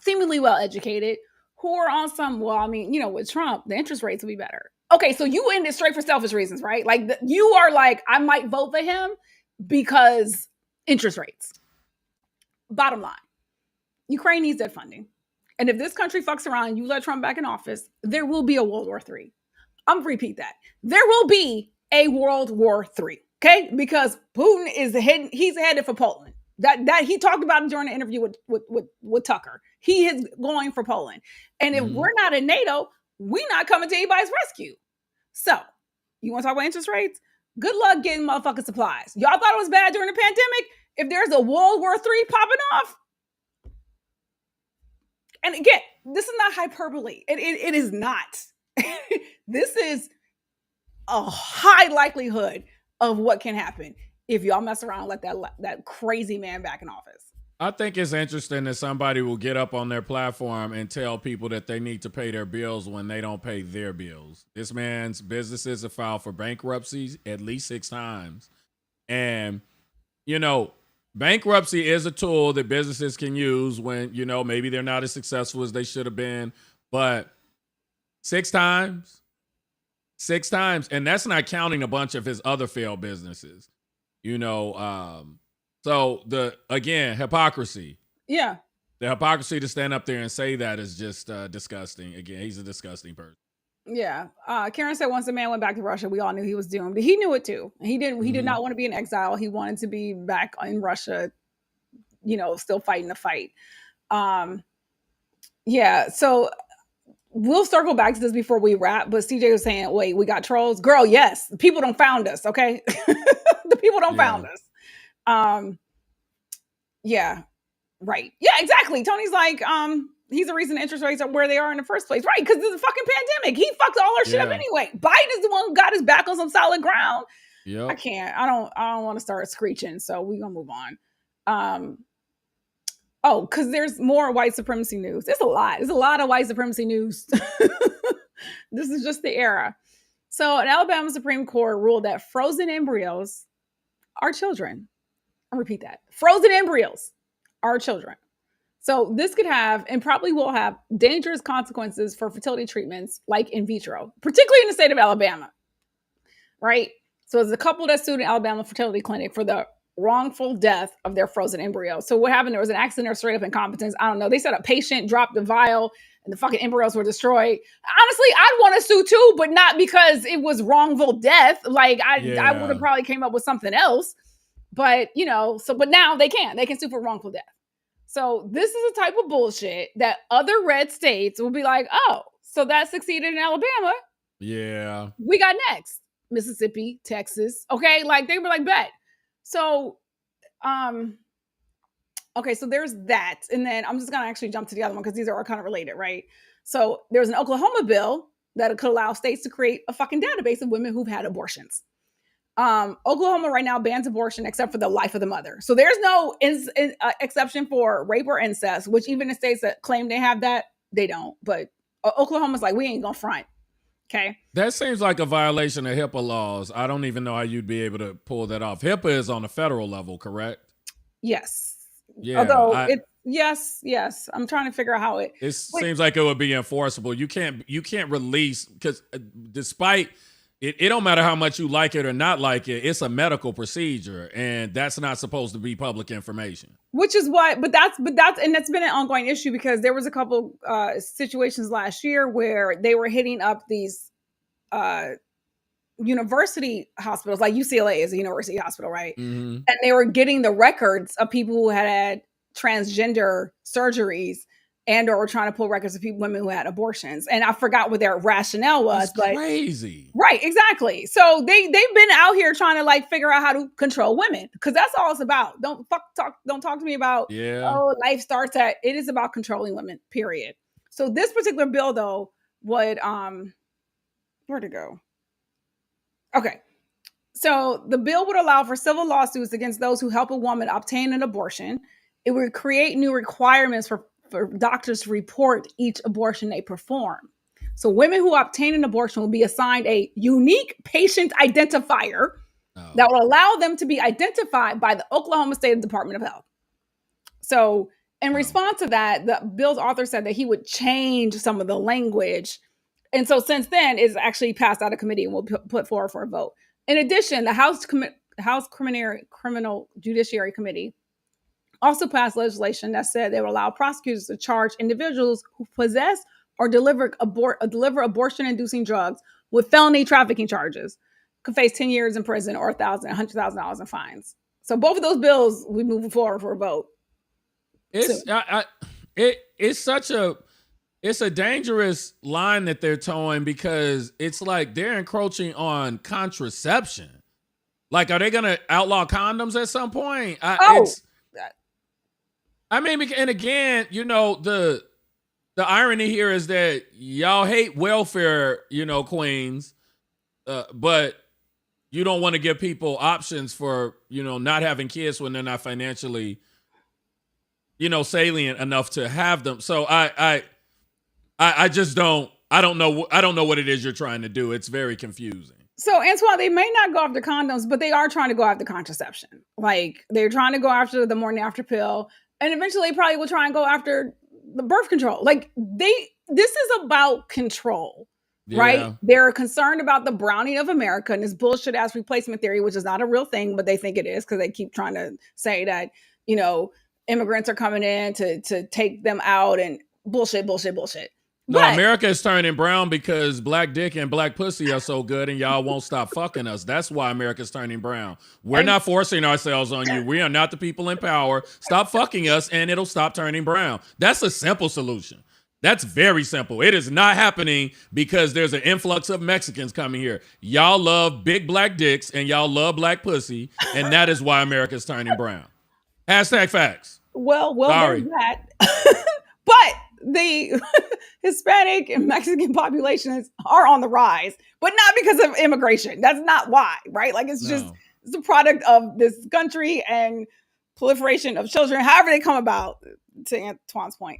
S1: seemingly well educated, who are on some, with Trump, the interest rates will be better. Okay, so you end it straight for selfish reasons, right? You are I might vote for him because interest rates. Bottom line, Ukraine needs that funding. And if this country fucks around and you let Trump back in office, there will be a World War III. I'm going to repeat that. There will be a World War III, okay? Because Putin he's headed for Poland. That he talked about it during the interview with Tucker. He is going for Poland. And if we're not in NATO, we're not coming to anybody's rescue. So, you want to talk about interest rates? Good luck getting motherfucking supplies. Y'all thought it was bad during the pandemic? If there's a World War III popping off, and again, this is not hyperbole. It is not. This is a high likelihood of what can happen if y'all mess around and let that crazy man back in office.
S2: I think it's interesting that somebody will get up on their platform and tell people that they need to pay their bills when they don't pay their bills. This man's businesses have filed for bankruptcy at least 6 times. And, bankruptcy is a tool that businesses can use when, maybe they're not as successful as they should have been, But 6 times, and that's not counting a bunch of his other failed businesses. So again, hypocrisy.
S1: Yeah.
S2: The hypocrisy to stand up there and say that is just disgusting. Again, he's a disgusting person.
S1: Yeah. Karen said once the man went back to Russia, we all knew he was doomed. He knew it too. He did not want to be in exile. He wanted to be back in Russia, still fighting the fight. Yeah. So we'll circle back to this before we wrap, but CJ was saying, wait, we got trolls? Girl, yes. The people don't found us, okay? The people don't found us. Yeah. Right. Yeah, exactly. Tony's like, he's the reason interest rates are where they are in the first place. Right, because it's a fucking pandemic. He fucked all our shit up anyway. Biden is the one who got his back on some solid ground. Yep. I can't. I don't want to start screeching, so we're gonna move on. Because there's more white supremacy news. There's a lot of white supremacy news. This is just the era. So an Alabama Supreme Court ruled that frozen embryos are children. I'll repeat that. Frozen embryos are children. So this could have, and probably will have, dangerous consequences for fertility treatments like in vitro, particularly in the state of Alabama. Right? So there's a couple that sued an Alabama fertility clinic for the wrongful death of their frozen embryo. So what happened? There was an accident or straight up incompetence. I don't know. They said a patient dropped the vial and the fucking embryos were destroyed. Honestly, I'd want to sue too, but not because it was wrongful death. Like I would have probably came up with something else. But but now they can sue for wrongful death. So this is a type of bullshit that other red states will be like, oh, so that succeeded in Alabama.
S2: Yeah.
S1: We got next. Mississippi, Texas. Okay. Like they were like, bet. So, okay, so there's that. And then I'm just going to actually jump to the other one because these are all kind of related, right? So there's an Oklahoma bill that could allow states to create a fucking database of women who've had abortions. Oklahoma right now bans abortion except for the life of the mother. So there's no exception for rape or incest, which even the states that claim they have that, they don't. But Oklahoma's like, we ain't going to front. Okay.
S2: That seems like a violation of HIPAA laws. I don't even know how you'd be able to pull that off. HIPAA is on a federal level, correct?
S1: Yes.
S2: Yeah.
S1: Although yes. I'm trying to figure out how it
S2: seems like it would be enforceable. You can't release, because despite it don't matter how much you like it or not like it, it's a medical procedure, and that's not supposed to be public information.
S1: Which is what, but that's and that's been an ongoing issue because there was a couple situations last year where they were hitting up these university hospitals, like UCLA is a university hospital, right? Mm-hmm. And they were getting the records of people who had transgender surgeries and or were trying to pull records of women who had abortions. And I forgot what their rationale was.
S2: That's crazy.
S1: Right, exactly. So they've been out here trying to like figure out how to control women, because that's all it's about. Don't talk to me about, life starts at, it is about controlling women, period. So this particular bill though would, where'd it go? Okay. So the bill would allow for civil lawsuits against those who help a woman obtain an abortion. It would create new requirements for doctors to report each abortion they perform. So women who obtain an abortion will be assigned a unique patient identifier that will allow them to be identified by the Oklahoma State Department of Health. So in response to that, the bill's author said that he would change some of the language. And so since then, it's actually passed out of committee and will put forward for a vote. In addition, the House Criminal Judiciary Committee also passed legislation that said they would allow prosecutors to charge individuals who possess or deliver abortion-inducing drugs with felony trafficking charges, could face 10 years in prison or $100,000 in fines. So both of those bills, we moving forward for a vote.
S2: It's a dangerous line that they're towing, because it's like they're encroaching on contraception. Like, are they going to outlaw condoms at some point? And again, the irony here is that y'all hate welfare, queens, but you don't want to give people options for, not having kids when they're not financially, salient enough to have them. So I just don't know what it is you're trying to do. It's very confusing.
S1: So, Antoine, they may not go after condoms, but they are trying to go after contraception. Like, they're trying to go after the morning after pill. And eventually they probably will try and go after the birth control. Like, this is about control, right?
S2: Yeah.
S1: They're concerned about the browning of America and this bullshit ass replacement theory, which is not a real thing, but they think it is because they keep trying to say that, immigrants are coming in to take them out and bullshit.
S2: No,
S1: But
S2: America is turning brown because black dick and black pussy are so good and y'all won't stop fucking us. That's why America's turning brown. We're not forcing ourselves on you. We are not the people in power. Stop fucking us and it'll stop turning brown. That's a simple solution. That's very simple. It is not happening because there's an influx of Mexicans coming here. Y'all love big black dicks and y'all love black pussy, and that is why America's turning brown. Hashtag facts.
S1: well,
S2: Sorry.
S1: there's that. But the Hispanic and Mexican populations are on the rise, but not because of immigration. That's not why, right? Like it's a product of this country and proliferation of children, however they come about, to Antoine's point.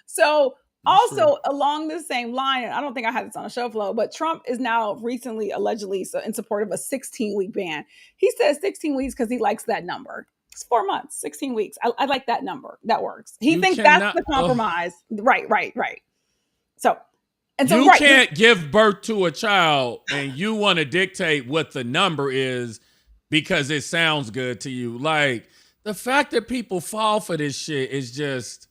S1: So also along the same line, and I don't think I had this on a show flow, but Trump is now recently allegedly in support of a 16-week ban. He says 16 weeks because he likes that number. It's 4 months, 16 weeks. I like that number. That works. He thinks that's the compromise. Right. So,
S2: you can't give birth to a child and you want to dictate what the number is because it sounds good to you. Like, the fact that people fall for this shit is just,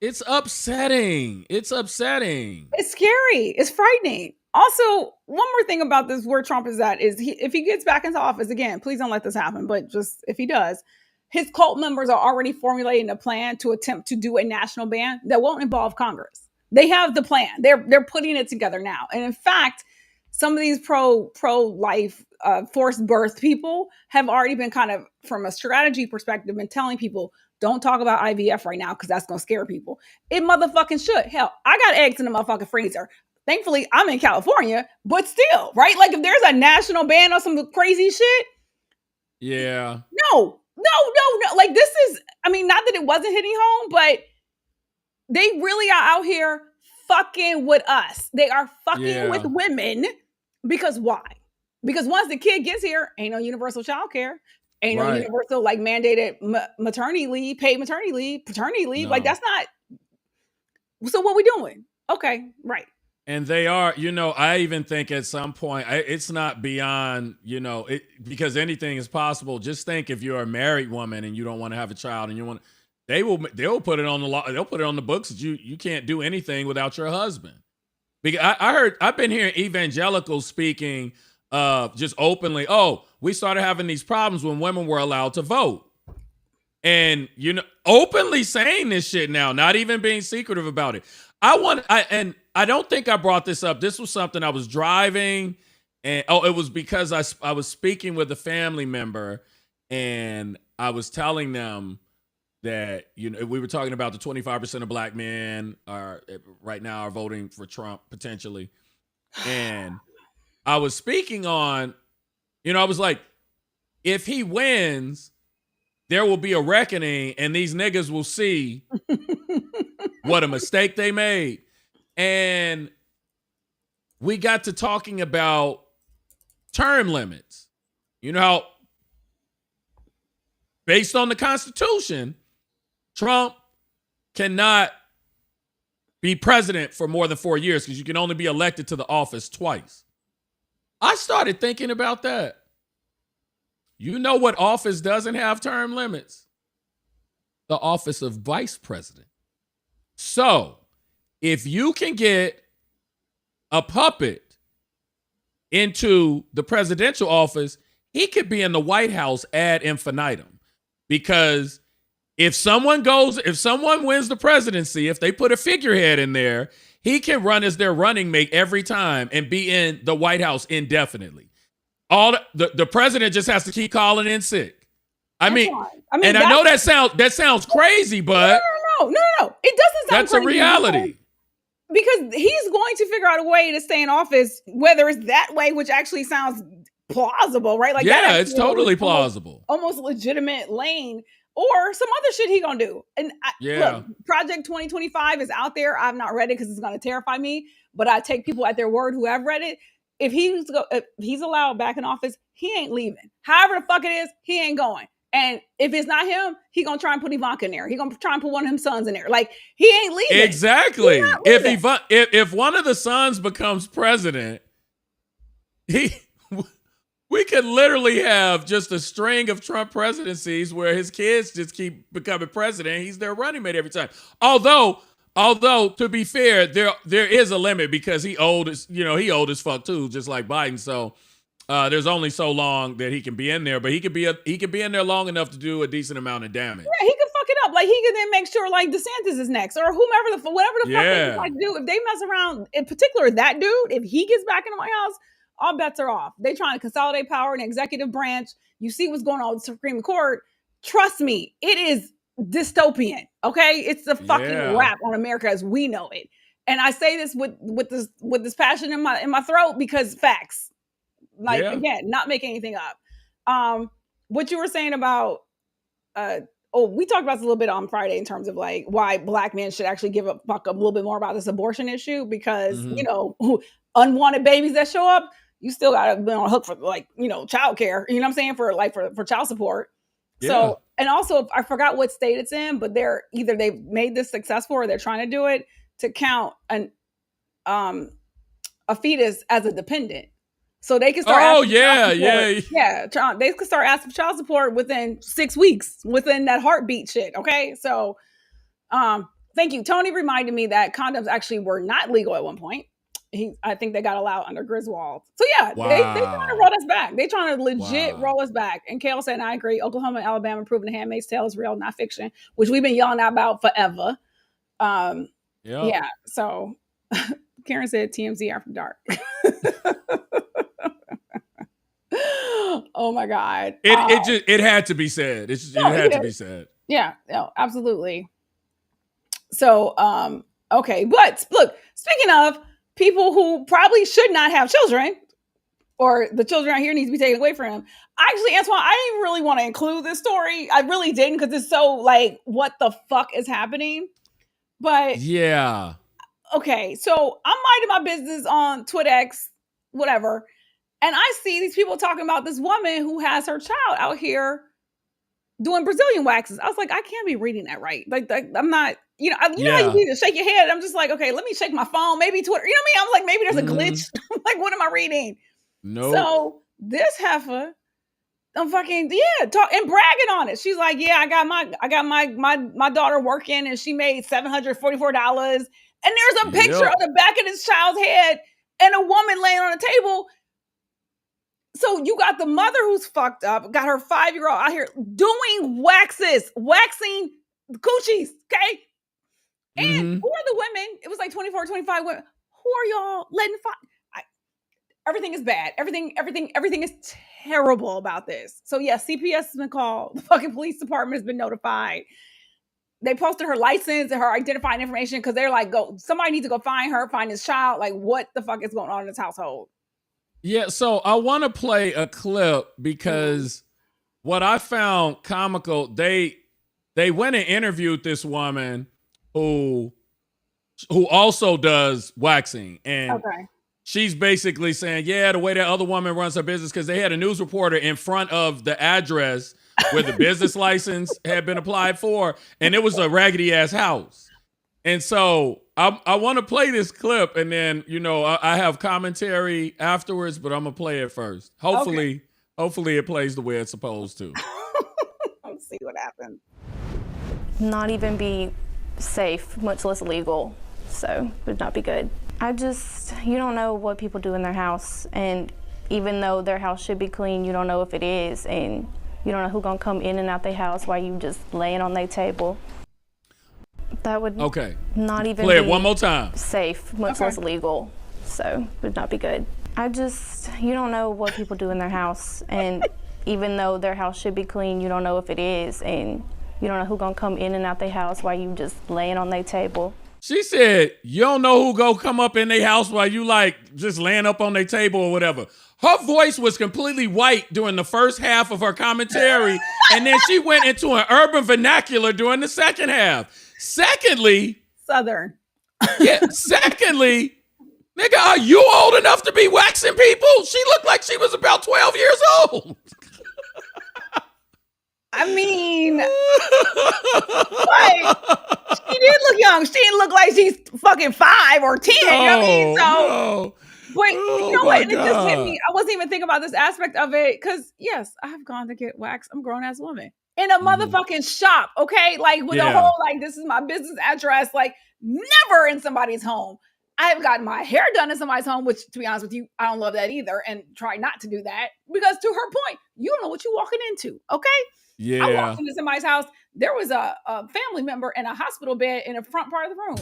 S2: it's upsetting. It's upsetting.
S1: It's scary. It's frightening. Also, one more thing about this, where Trump is at, is if he gets back into office again, please don't let this happen, but just if he does, his cult members are already formulating a plan to attempt to do a national ban that won't involve Congress. They have the plan. They're putting it together now. And in fact, some of these pro-life forced birth people have already been kind of, from a strategy perspective, been telling people, don't talk about IVF right now because that's going to scare people. It motherfucking should. Hell, I got eggs in the motherfucking freezer. Thankfully, I'm in California, but still, right? Like if there's a national ban on some crazy shit.
S2: Yeah.
S1: No. Like this is, I mean, not that it wasn't hitting home, but they really are out here fucking with us. They are fucking with women. Because why? Because once the kid gets here, ain't no universal child care. Ain't no universal, like, mandated maternity leave, paid maternity leave, paternity leave. No. Like, that's not. So what we doing? Okay, right.
S2: And they are, I even think at some point, it's not beyond, because anything is possible. Just think if you're a married woman and you don't want to have a child and you want, they'll put it on the law. They'll put it on the books that you can't do anything without your husband. Because I've been hearing evangelicals speaking just openly. Oh, we started having these problems when women were allowed to vote. And, openly saying this shit now, not even being secretive about it. I don't think I brought this up. This was something I was driving, and it was because I was speaking with a family member, and I was telling them that we were talking about the 25% of black men right now are voting for Trump potentially, and I was speaking on, I was like, if he wins, there will be a reckoning, and these niggas will see what a mistake they made. And we got to talking about term limits. How based on the Constitution, Trump cannot be president for more than 4 years because you can only be elected to the office twice. I started thinking about that. You know what office doesn't have term limits? The office of vice president. So, if you can get a puppet into the presidential office, he could be in the White House ad infinitum. Because if someone wins the presidency, if they put a figurehead in there, he can run as their running mate every time and be in the White House indefinitely. The president just has to keep calling in sick. I mean, and I know that sounds crazy, but
S1: no. It doesn't sound
S2: that's
S1: crazy.
S2: A reality.
S1: Because he's going to figure out a way to stay in office, whether it's that way, which actually sounds plausible, right? Like,
S2: yeah, it's totally plausible.
S1: Almost legitimate lane, or some other shit he gonna do. And look, Project 2025 is out there. I've not read it because it's gonna terrify me, but I take people at their word who have read it. If he's allowed back in office, he ain't leaving. However the fuck it is, he ain't going. And if it's not him, he gonna try and put Ivanka in there. He gonna try and put one of him sons in there. Like, he ain't leaving.
S2: Exactly. If one of the sons becomes president, we could literally have just a string of Trump presidencies where his kids just keep becoming president. He's their running mate every time. Although to be fair, there is a limit because he old as fuck too, just like Biden. So there's only so long that he can be in there, but he could be in there long enough to do a decent amount of damage.
S1: Yeah, he could fuck it up. Like, he could then make sure like DeSantis is next or whatever the fuck they like do. If they mess around, in particular that dude, if he gets back in the White House, all bets are off. They trying to consolidate power in the executive branch. You see what's going on with the Supreme Court. Trust me, it is dystopian. Okay, it's the fucking wrap on America as we know it. And I say this with this passion in my throat because facts. Like, again, not making anything up. What you were saying about we talked about this a little bit on Friday in terms of like why black men should actually give a fuck a little bit more about this abortion issue because unwanted babies that show up, you still gotta be on a hook for like child care. You know what I'm saying, for child support. Yeah. So, and also I forgot what state it's in, but they're either they've made this successful or they're trying to do it to count a fetus as a dependent. So they can start. They could start asking for child support within 6 weeks, within that heartbeat shit. Okay, so thank you. Tony reminded me that condoms actually were not legal at one point. I think they got allowed under Griswold. So yeah, they trying to roll us back. They trying to legit roll us back. And Kale said, and I agree. Oklahoma and Alabama proving The Handmaid's Tale is real, not fiction, which we've been yelling about forever. Yeah. So Karen said TMZ after dark. Oh my God.
S2: It had to be said. It had to be said.
S1: Yeah, no, absolutely. So, okay. But look, speaking of people who probably should not have children, or the children out here needs to be taken away from them. Actually, Antoine, I didn't really want to include this story. I really didn't because it's so like, what the fuck is happening? But
S2: yeah.
S1: Okay, so I'm minding my business on TwitX, whatever. And I see these people talking about this woman who has her child out here doing Brazilian waxes. I was like, I can't be reading that right. Like I'm not, how you need to shake your head. I'm just like, okay, let me shake my phone. Maybe Twitter. You know what I mean? I'm like, maybe there's a glitch. Like, what am I reading?
S2: No.
S1: So this heifer, I'm fucking talking and bragging on it. She's like, I got my daughter working and she made $744. And there's a picture of the back of this child's head and a woman laying on a table. So you got the mother who's fucked up, got her 5-year-old out here doing waxing coochies, okay? And who are the women? It was like 24, 25 women. Who are y'all letting everything is bad. Everything is terrible about this. So yeah, CPS has been called. The fucking police department has been notified. They posted her license and her identifying information because they're like, somebody needs to go find this child. Like, what the fuck is going on in this household?
S2: Yeah, so I want to play a clip because what I found comical, they went and interviewed this woman who also does waxing. And she's basically saying, the way that other woman runs her business, because they had a news reporter in front of the address where the business license had been applied for, and it was a raggedy ass house. And so I want to play this clip, and then, I have commentary afterwards, but I'm going to play it first. Hopefully it plays the way it's supposed to.
S1: Let's see what happens.
S4: Not even be safe, much less legal. So it would not be good. You don't know what people do in their house. And even though their house should be clean, you don't know if it is. And you don't know who's going to come in and out their house while you just laying on their table. That would not even
S2: play it one more time.
S4: Safe, much less legal. So it would not be good. You don't know what people do in their house. And even though their house should be clean, you don't know if it is. And you don't know who's going to come in and out their house while you just laying on their table.
S2: She said, you don't know who go come up in their house while you like just laying up on their table or whatever. Her voice was completely white during the first half of her commentary. And then she went into an urban vernacular during the second half. Secondly,
S1: Southern.
S2: Secondly, nigga, are you old enough to be waxing people? She looked like she was about 12 years old.
S1: I mean, like, she did look young. She didn't look like she's fucking 5 or 10. You know what I mean? So, but you know what? And it just hit me. I wasn't even thinking about this aspect of it because, yes, I've gone to get waxed. I'm a grown ass woman in a motherfucking shop. Okay, like with the whole like, this is my business address. Like, never in somebody's home. I have gotten my hair done in somebody's home, which, to be honest with you, I don't love that either, and try not to do that because, to her point, you don't know what you're walking into. Okay.
S2: Yeah.
S1: I walked into somebody's house. There was a family member in a hospital bed in the front part of the room.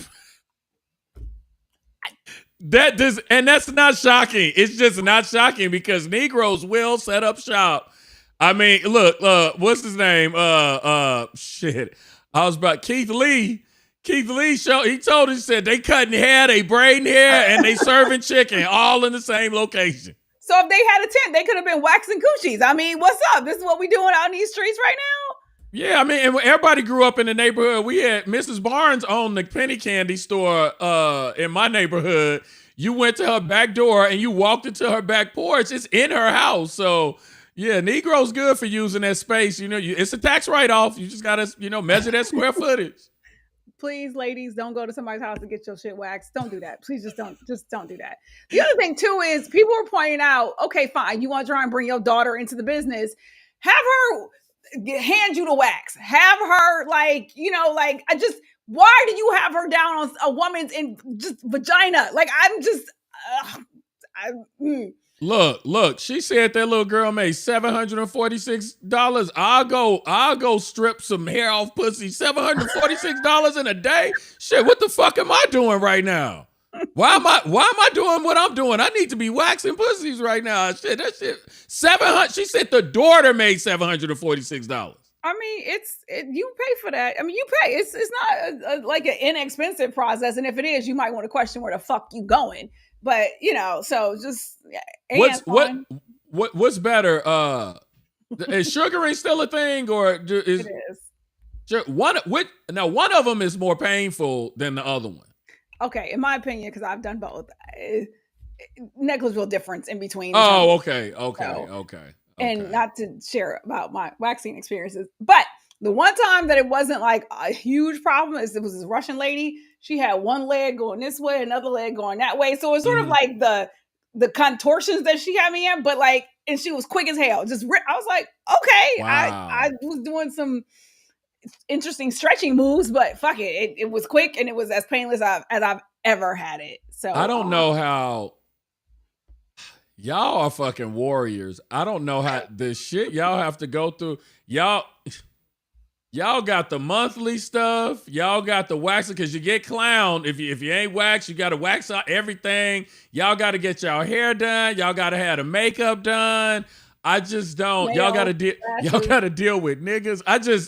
S2: And that's not shocking. It's just not shocking because Negroes will set up shop. I mean, look, what's his name? Shit. I was about Keith Lee. He told us, he said they cutting hair, they braiding hair, and they serving chicken all in the same location.
S1: So if they had a tent, they could have been waxing coochies. I mean, what's up? This is what we doing out in these streets right now?
S2: Yeah, I mean, and everybody grew up in the neighborhood. We had Mrs. Barnes owned the penny candy store in my neighborhood. You went to her back door and you walked into her back porch. It's in her house. So, yeah, Negro's good for using that space. You know, it's a tax write-off. You just got to, measure that square footage.
S1: Please, ladies, don't go to somebody's house to get your shit waxed. Don't do that. Please just don't do that. The other thing too is people were pointing out, okay, fine. You want to try and bring your daughter into the business. Have her hand you the wax. Have her why do you have her down on a woman's just vagina? Like, I'm just,
S2: Look, she said that little girl made $746. I'll go strip some hair off pussy. $746 in a day? Shit, what the fuck am I doing right now? Why am I doing what I'm doing? I need to be waxing pussies right now. Shit, that shit. 700. She said the daughter made $746.
S1: I mean, you pay for that. I mean, you pay. It's not like an inexpensive process, and if it is, you might want to question where the fuck you going. But so just
S2: what's better? Is sugaring still a thing, or is
S1: it is?
S2: One of them is more painful than the other one.
S1: Okay, in my opinion, because I've done both. Negligible difference in between.
S2: Oh, okay.
S1: And not to share about my waxing experiences, but the one time that it wasn't like a huge problem is it was this Russian lady. She had one leg going this way, another leg going that way. So it's sort of like the contortions that she had me in, but like, and she was quick as hell. I was like, okay, wow. I was doing some interesting stretching moves, but fuck it. It was quick and it was as painless as I've ever had it. So
S2: I don't know how y'all are fucking warriors. I don't know how the shit y'all have to go through. Y'all got the monthly stuff. Y'all got the waxing because you get clowned. If you ain't waxed, you got to wax out everything. Y'all got to get y'all hair done. Y'all got to have the makeup done. I just don't. Y'all got to deal with niggas.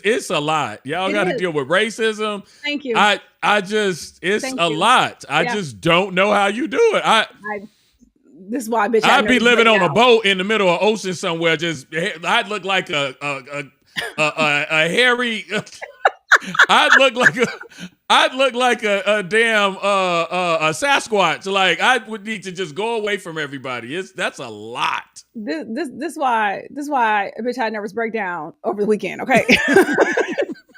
S2: It's a lot. Y'all got to deal with racism.
S1: Thank you.
S2: It's a lot. I just don't know how you do it.
S1: This is why, bitch.
S2: I'd be living on a boat in the middle of the ocean somewhere. I'd look like a hairy. I'd look like a damn a Sasquatch. Like, I would need to just go away from everybody. That's a lot.
S1: This why a bitch had a nervous breakdown over the weekend. Okay,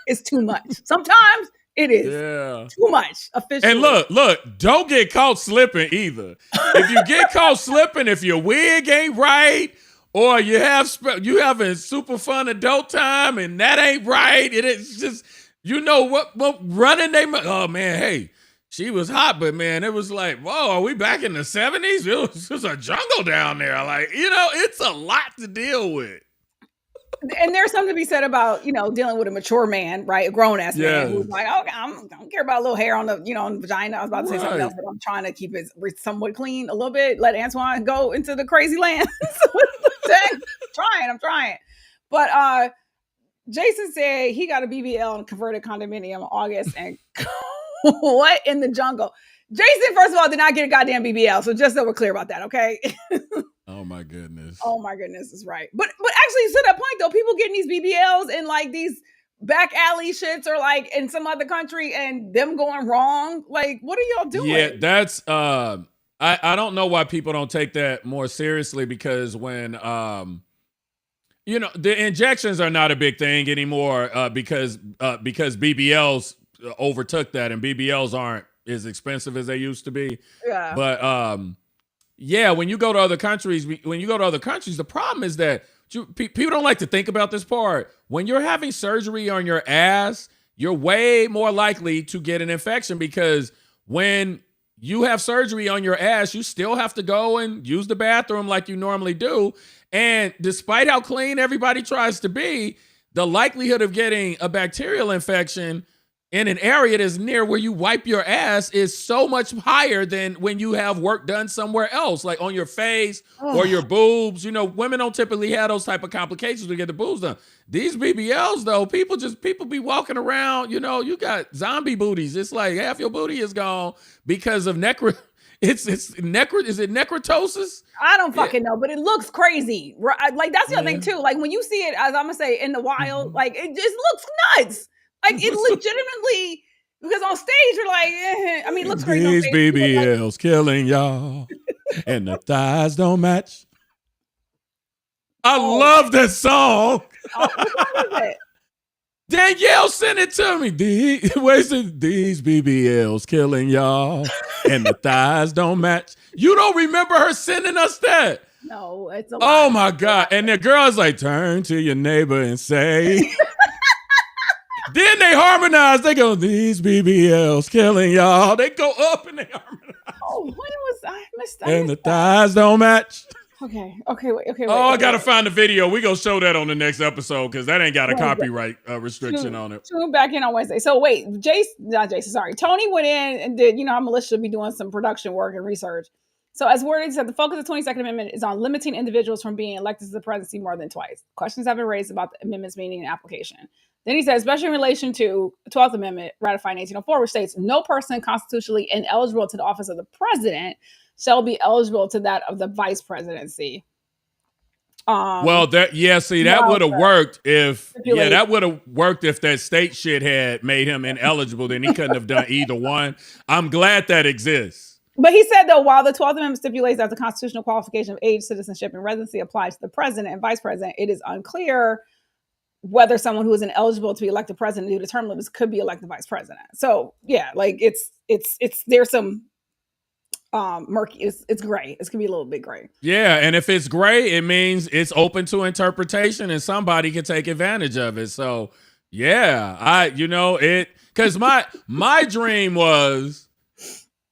S1: it's too much. Sometimes it is too much. Officially.
S2: And look, don't get caught slipping either. If you get caught slipping, if your wig ain't right, or you having super fun adult time and that ain't right, it is just, what running they, oh man, hey, she was hot, but man, it was like, whoa, are we back in the 70s? It was just a jungle down there. Like, it's a lot to deal with.
S1: And there's something to be said about, dealing with a mature man, right? A grown ass man who's like, okay, I don't care about a little hair on the, on the vagina. I was about to say something else, but I'm trying to keep it somewhat clean a little bit. Let Antoine go into the crazy land. I'm trying. But Jason said he got a BBL and converted condominium in August, and what in the jungle? Jason, first of all, did not get a goddamn BBL, so just so we're clear about that, okay?
S2: Oh my goodness is right. But actually, to that point though, people getting these BBLs in like these back alley shits or like in some other country and them going wrong. Like, what are y'all doing? Yeah, that's I don't know why people don't take that more seriously, because when You know, the injections are not a big thing anymore because BBLs overtook that, and BBLs aren't as expensive as they used to be.
S1: Yeah.
S2: But yeah, when you go to other countries, the problem is that people don't like to think about this part. When you're having surgery on your ass, you're way more likely to get an infection, because when you have surgery on your ass, you still have to go and use the bathroom like you normally do. And despite how clean everybody tries to be, the likelihood of getting a bacterial infection in an area that's near where you wipe your ass is so much higher than when you have work done somewhere else, like on your face or your boobs. You know, women don't typically have those type of complications to get the boobs done. These BBLs, though, people be walking around, you know, you got zombie booties. It's like half your booty is gone because of is it necrotosis?
S1: I don't fucking know, but it looks crazy. Right? Like, that's the other thing too. Like, when you see it, as I'm gonna say, in the wild, like, it just looks nuts. Like, it legitimately, because on stage you're like, I mean, it looks crazy.
S2: These BBLs killing y'all, and the thighs don't match. I love that song.
S1: What song is it?
S2: Danielle sent it to me. These BBLs killing y'all, and the thighs don't match. You don't remember her sending us that?
S1: No, it's a
S2: Oh my God. And the girl's like, turn to your neighbor and say. Then they harmonize. They go, these BBLs killing y'all. They go up and they harmonize.
S1: Oh, when was I missed that?
S2: And the thighs don't match.
S1: Okay, wait.
S2: Oh, I gotta find the video. We gonna show that on the next episode because that ain't got a copyright restriction on it.
S1: Tune back in on Wednesday. So wait, Tony went in and did, you know how militia should be doing some production work and research. So as worded said, the focus of the 22nd Amendment is on limiting individuals from being elected to the presidency more than twice. Questions have been raised about the amendment's meaning and application. Then he said, especially in relation to the 12th Amendment ratified in 1804, which states no person constitutionally ineligible to the office of the president shall be eligible to that of the vice presidency.
S2: That would have worked if that state shit had made him ineligible. Then he couldn't have done either one. I'm glad that exists.
S1: But he said, though, while the 12th Amendment stipulates that the constitutional qualification of age, citizenship, and residency applies to the president and vice president, it is unclear whether someone who is ineligible to be elected president due to term limits could be elected vice president. So yeah, like it's there's some murky. It's gray. It's gonna be a little bit gray.
S2: Yeah, and if it's gray, it means it's open to interpretation, and somebody can take advantage of it. So yeah, because my dream was,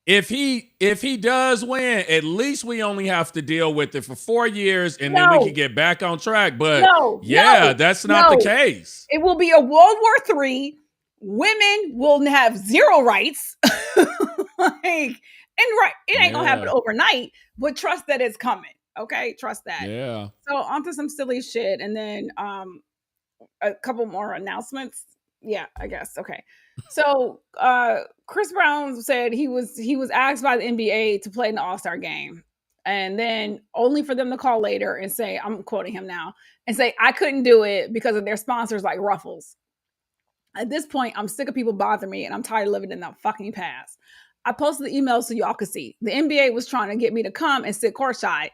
S2: if he does win, at least we only have to deal with it for 4 years, and then we can get back on track. But that's not the case.
S1: It will be a World War III. Women will have zero rights. It ain't gonna happen overnight, but trust that it's coming. Okay, trust that.
S2: Yeah.
S1: So onto some silly shit, and then a couple more announcements. Yeah, I guess. Okay. So Chris Brown said he was asked by the NBA to play in the All-Star game, and then only for them to call later and say, I'm quoting him now, and say, I couldn't do it because of their sponsors like Ruffles. At this point, I'm sick of people bothering me, and I'm tired of living in that fucking past. I posted the emails so y'all could see. The NBA was trying to get me to come and sit courtside,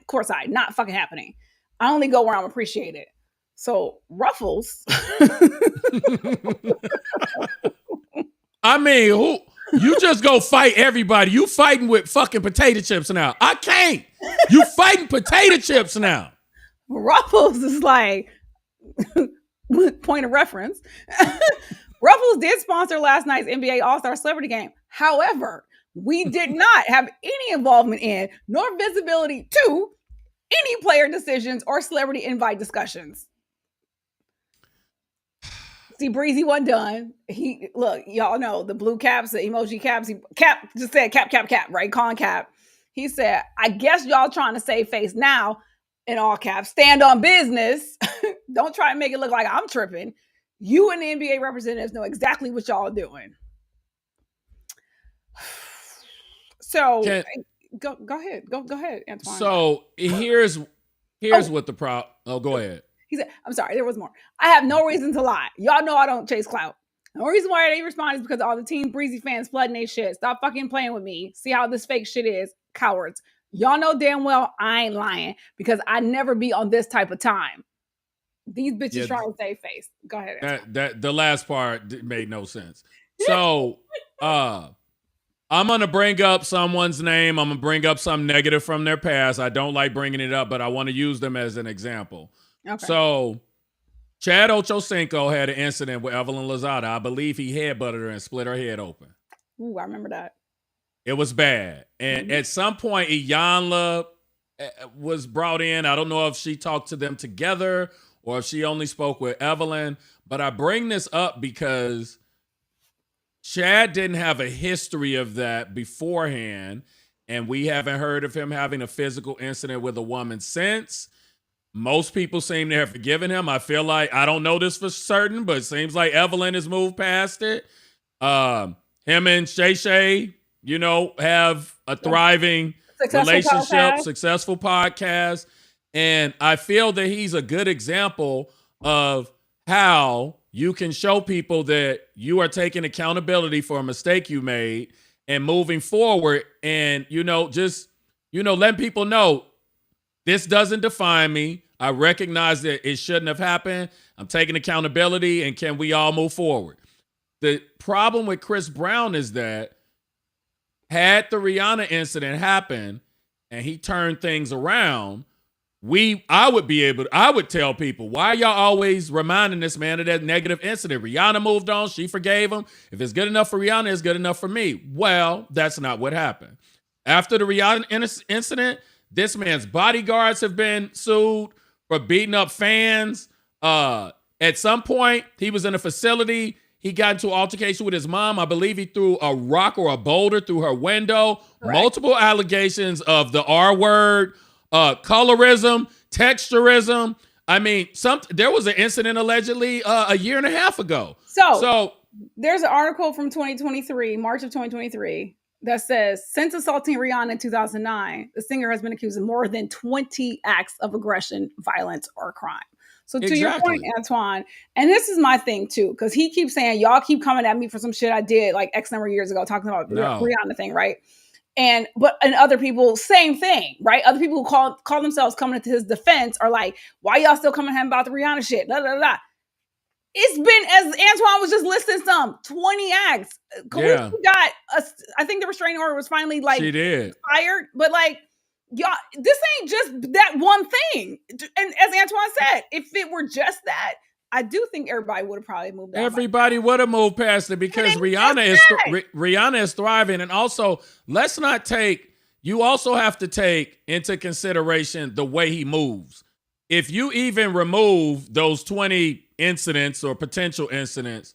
S1: not fucking happening. I only go where I'm appreciated. So Ruffles.
S2: I mean, you just go fight everybody. You fighting with fucking potato chips now. I can't. You fighting potato chips now.
S1: Ruffles is like, point of reference. Ruffles did sponsor last night's NBA All-Star Celebrity Game. However, we did not have any involvement in nor visibility to any player decisions or celebrity invite discussions. See, Breezy wasn't done. Look, y'all know the blue caps, the emoji caps. Cap just said cap, right? Calling Cap. He said, I guess y'all trying to save face now, in all caps, stand on business. Don't try and make it look like I'm tripping. You and the NBA representatives know exactly what y'all are doing. So go ahead. Go ahead, Antoine.
S2: So here's what the problem. Oh, go ahead.
S1: He said, I'm sorry, there was more. I have no reason to lie. Y'all know I don't chase clout. The only reason why they respond is because all the Team Breezy fans flooding their shit. Stop fucking playing with me. See how this fake shit is. Cowards. Y'all know damn well I ain't lying because I never be on this type of time. These bitches
S2: Yeah.
S1: trying to save face. Go ahead. Antoine.
S2: That the last part made no sense. So I'm gonna bring up someone's name. I'm gonna bring up some negative from their past. I don't like bringing it up, but I want to use them as an example.
S1: Okay.
S2: So Chad Ochocinco had an incident with Evelyn Lozada. I believe he headbutted her and split her head open.
S1: Ooh, I remember that.
S2: It was bad. And at some point, Iyanla was brought in. I don't know if she talked to them together or if she only spoke with Evelyn. But I bring this up because Chad didn't have a history of that beforehand. And we haven't heard of him having a physical incident with a woman since. Most people seem to have forgiven him. I feel like, I don't know this for certain, but it seems like Evelyn has moved past it. Him and Shay Shay, have a thriving relationship, successful podcast. And I feel that he's a good example of how you can show people that you are taking accountability for a mistake you made and moving forward. And, letting people know, this doesn't define me. I recognize that it shouldn't have happened. I'm taking accountability, and can we all move forward? The problem with Chris Brown is that had the Rihanna incident happen and he turned things around, I would tell people, why are y'all always reminding this man of that negative incident? Rihanna moved on. She forgave him. If it's good enough for Rihanna, it's good enough for me. Well, that's not what happened. After the Rihanna incident, this man's bodyguards have been sued for beating up fans. At some point, he was in a facility. He got into an altercation with his mom. I believe he threw a rock or a boulder through her window. Correct. Multiple allegations of the R word, colorism, texturism. I mean, there was an incident allegedly a year and a half ago.
S1: So there's an article from 2023, March of 2023, that says, since assaulting Rihanna in 2009, the singer has been accused of more than 20 acts of aggression, violence, or crime. So to your point, Antoine, and this is my thing too, because he keeps saying, y'all keep coming at me for some shit I did like X number of years ago, talking about the Rihanna thing, right? And other people, same thing, right? Other people who call themselves coming to his defense are like, why y'all still coming at him about the Rihanna shit? Blah, blah, blah. It's been, as Antoine was just listing 20 acts. Khaleesi got, I think the restraining order was finally she did. Fired, but y'all, this ain't just that one thing. And as Antoine said, if it were just that, I do think everybody would have probably moved on.
S2: Everybody would have moved past it because Rihanna is thriving. And also, you also have to take into consideration the way he moves. If you even remove those 20 incidents or potential incidents,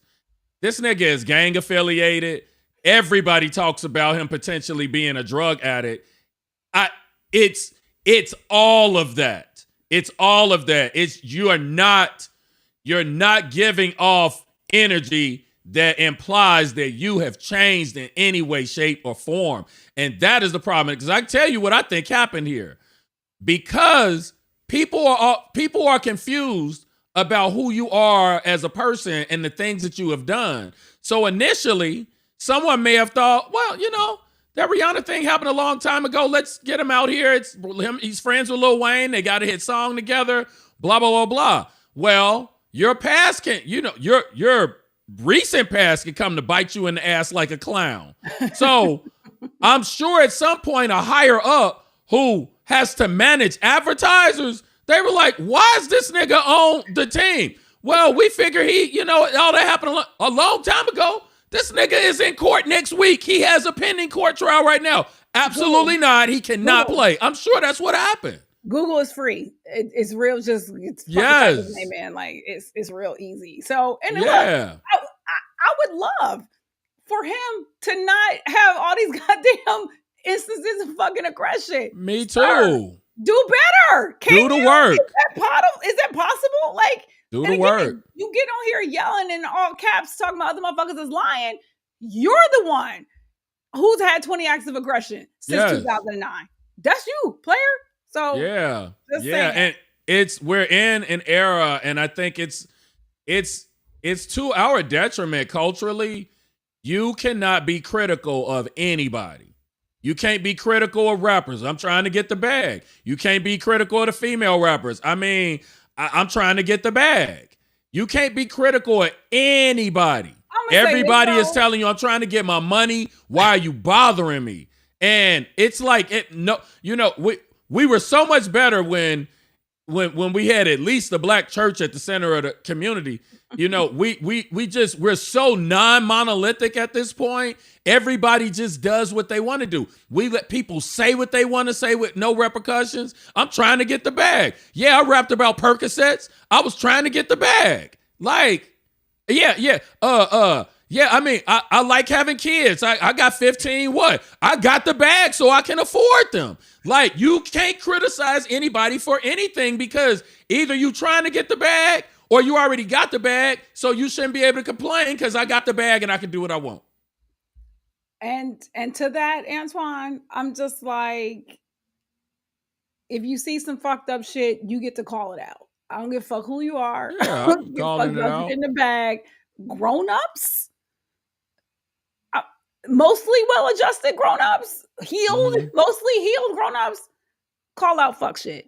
S2: this nigga is gang affiliated. Everybody talks about him potentially being a drug addict. It's all of that. It's all of that. You're not giving off energy that implies that you have changed in any way, shape, or form. And that is the problem. Because I can tell you what I think happened here. Because people are confused about who you are as a person and the things that you have done. So initially, someone may have thought, well, that Rihanna thing happened a long time ago. Let's get him out here. It's him. He's friends with Lil Wayne. They got a hit song together. Blah, blah, blah, blah. Well, your past your recent past can come to bite you in the ass like a clown. So I'm sure at some point a higher up who has to manage advertisers, they were like, why is this nigga on the team? Well, we figure all that happened a long time ago. This nigga is in court next week. He has a pending court trial right now. Absolutely not. He cannot play. I'm sure that's what happened.
S1: Google is free. It's real. Yes, man. Like it's real easy. So look, I would love for him to not have all these goddamn instances of fucking aggression.
S2: Me too. Sir,
S1: do better.
S2: Do the work.
S1: Is that possible?
S2: Do the work.
S1: You get on here yelling in all caps, talking about other motherfuckers is lying. You're the one who's had 20 acts of aggression since 2009. That's you, player. So
S2: and we're in an era, and I think it's to our detriment culturally. You cannot be critical of anybody. You can't be critical of rappers. I'm trying to get the bag. You can't be critical of the female rappers. I mean, I'm trying to get the bag. You can't be critical of anybody. Everybody is telling you, I'm trying to get my money. Why are you bothering me? And it's like, we were so much better when we had at least the black church at the center of the community. We're so non-monolithic at this point. Everybody just does what they want to do. We let people say what they want to say with no repercussions. I'm trying to get the bag. Yeah, I rapped about Percocets. I was trying to get the bag. Like, yeah. I mean, I like having kids. I got 15. What? I got the bag so I can afford them. Like, you can't criticize anybody for anything because either you trying to get the bag or you already got the bag, so you shouldn't be able to complain because I got the bag and I can do what I want.
S1: And to that, Antoine, I'm just like, if you see some fucked up shit, you get to call it out. I don't give a fuck who you are.
S2: Yeah, I'm calling it out.
S1: In the bag. Grown-ups, mostly well-adjusted grown-ups, mostly healed grown-ups, call out fuck shit.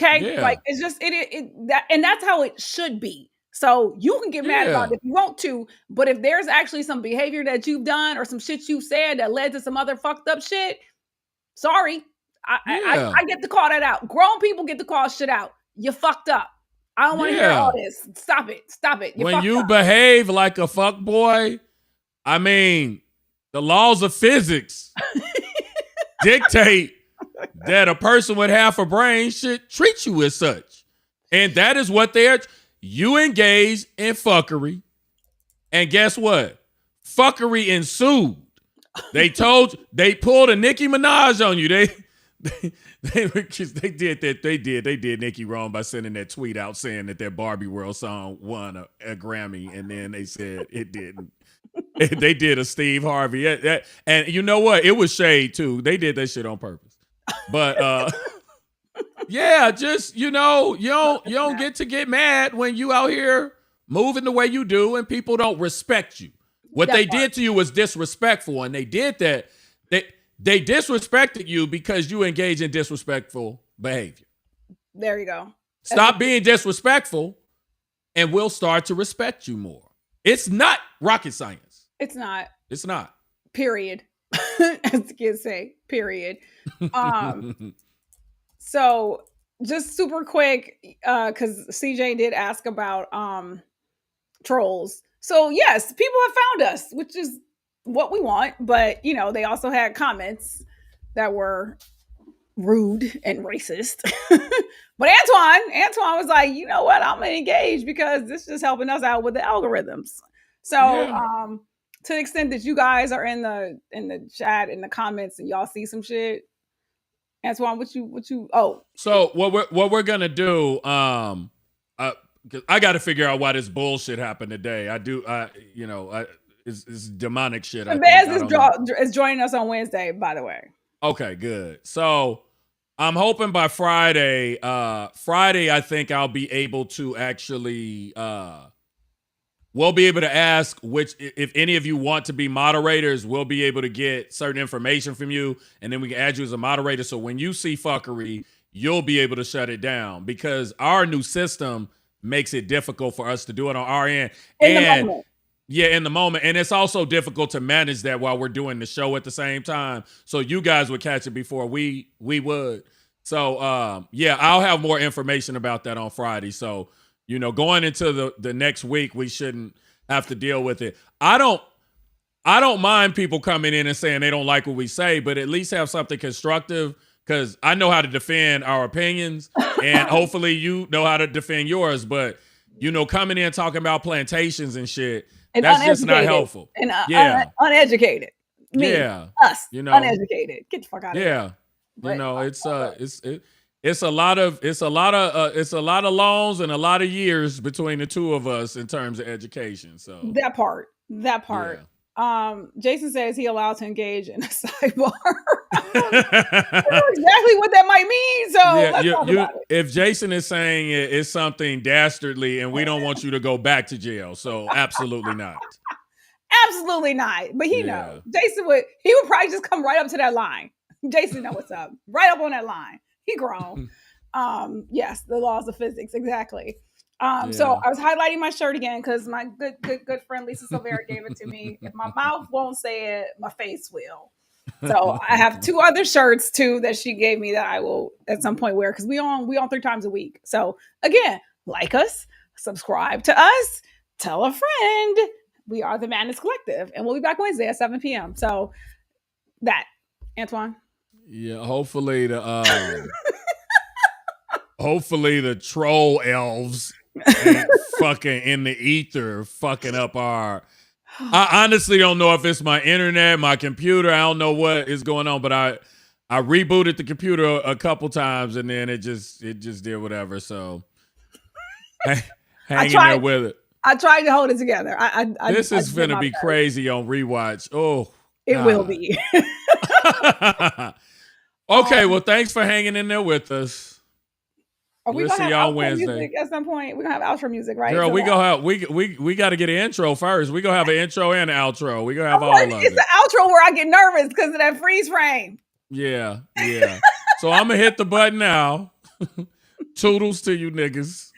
S1: Okay,
S2: yeah.
S1: Like it's just and that's how it should be. So you can get mad about it if you want to, but if there's actually some behavior that you've done or some shit you've said that led to some other fucked up shit, sorry, I get to call that out. Grown people get to call shit out. You fucked up. I don't want to hear all this. Stop it.
S2: When you behave like a fuck boy, I mean, the laws of physics dictate that a person with half a brain should treat you as such. And that is what you engage in fuckery. And guess what? Fuckery ensued. They pulled a Nicki Minaj on you. They did Nicki wrong by sending that tweet out saying that their Barbie World song won a Grammy, and then they said it didn't. They did a Steve Harvey, and you know what? It was shade too. They did that shit on purpose. But yeah, just you don't get to get mad when you out here moving the way you do, and people don't respect you. What they did to you was disrespectful, and they did that. They disrespected you because you engage in disrespectful behavior.
S1: There you go.
S2: Stop being disrespectful and we'll start to respect you more. It's not rocket science.
S1: It's not. Period. As the kids say, period. So just super quick, because CJ did ask about trolls. So yes, people have found us, which is what we want, but they also had comments that were rude and racist. But Antoine was like, you know what, I'm gonna engage because this is helping us out with the algorithms. So to the extent that you guys are in the chat, in the comments, and y'all see some shit, Antoine, what you
S2: so what we're gonna do, I gotta figure out why this bullshit happened today. It's demonic shit.
S1: Bez is joining us on Wednesday, by the way.
S2: Okay, good. So I'm hoping by Friday, I think I'll be able to actually, we'll be able to ask if any of you want to be moderators, we'll be able to get certain information from you, and then we can add you as a moderator. So when you see fuckery, you'll be able to shut it down because our new system makes it difficult for us to do it on our end. In the moment. And it's also difficult to manage that while we're doing the show at the same time. So you guys would catch it before we would. So, I'll have more information about that on Friday. So, going into the next week, we shouldn't have to deal with it. I don't mind people coming in and saying they don't like what we say, but at least have something constructive because I know how to defend our opinions and hopefully you know how to defend yours. But, coming in talking about plantations and shit, and that's just not helpful.
S1: And uneducated. Us. Uneducated. Get the fuck out of here.
S2: It's a lot of loans and a lot of years between the two of us in terms of education. So
S1: that part. Yeah. Jason says he allowed to engage in a sidebar. I don't know exactly what that might mean. So
S2: if Jason is saying it's something dastardly and we don't want you to go back to jail, so absolutely not.
S1: Absolutely not. But he knows. Jason would probably just come right up to that line. Jason know what's up. Right up on that line. He grown. Yes, the laws of physics, exactly. So I was highlighting my shirt again because my good friend Lisa Silvera gave it to me. If my mouth won't say it, my face will. So I have 2 other shirts too that she gave me that I will at some point wear because we on 3 times a week. So again, like us, subscribe to us, tell a friend. We are the Madness Collective, and we'll be back Wednesday at 7 p.m. So that, Antoine.
S2: Yeah, hopefully the troll elves ain't fucking in the ether fucking up our. I honestly don't know if it's my internet, my computer. I don't know what is going on, but I rebooted the computer a couple times and then it just did whatever. So hang in there with it.
S1: I tried to hold it together.
S2: This is gonna be crazy on rewatch. Oh,
S1: it will be.
S2: Okay, well, thanks for hanging in there with us.
S1: We'll see y'all Wednesday. At some point, we're gonna have outro music, right?
S2: Girl,
S1: so
S2: we got to get an intro first. We gonna have an intro and an outro. We gonna have all of it.
S1: It's the outro where I get nervous because of that freeze frame.
S2: Yeah. So I'm gonna hit the button now. Toodles to you niggas.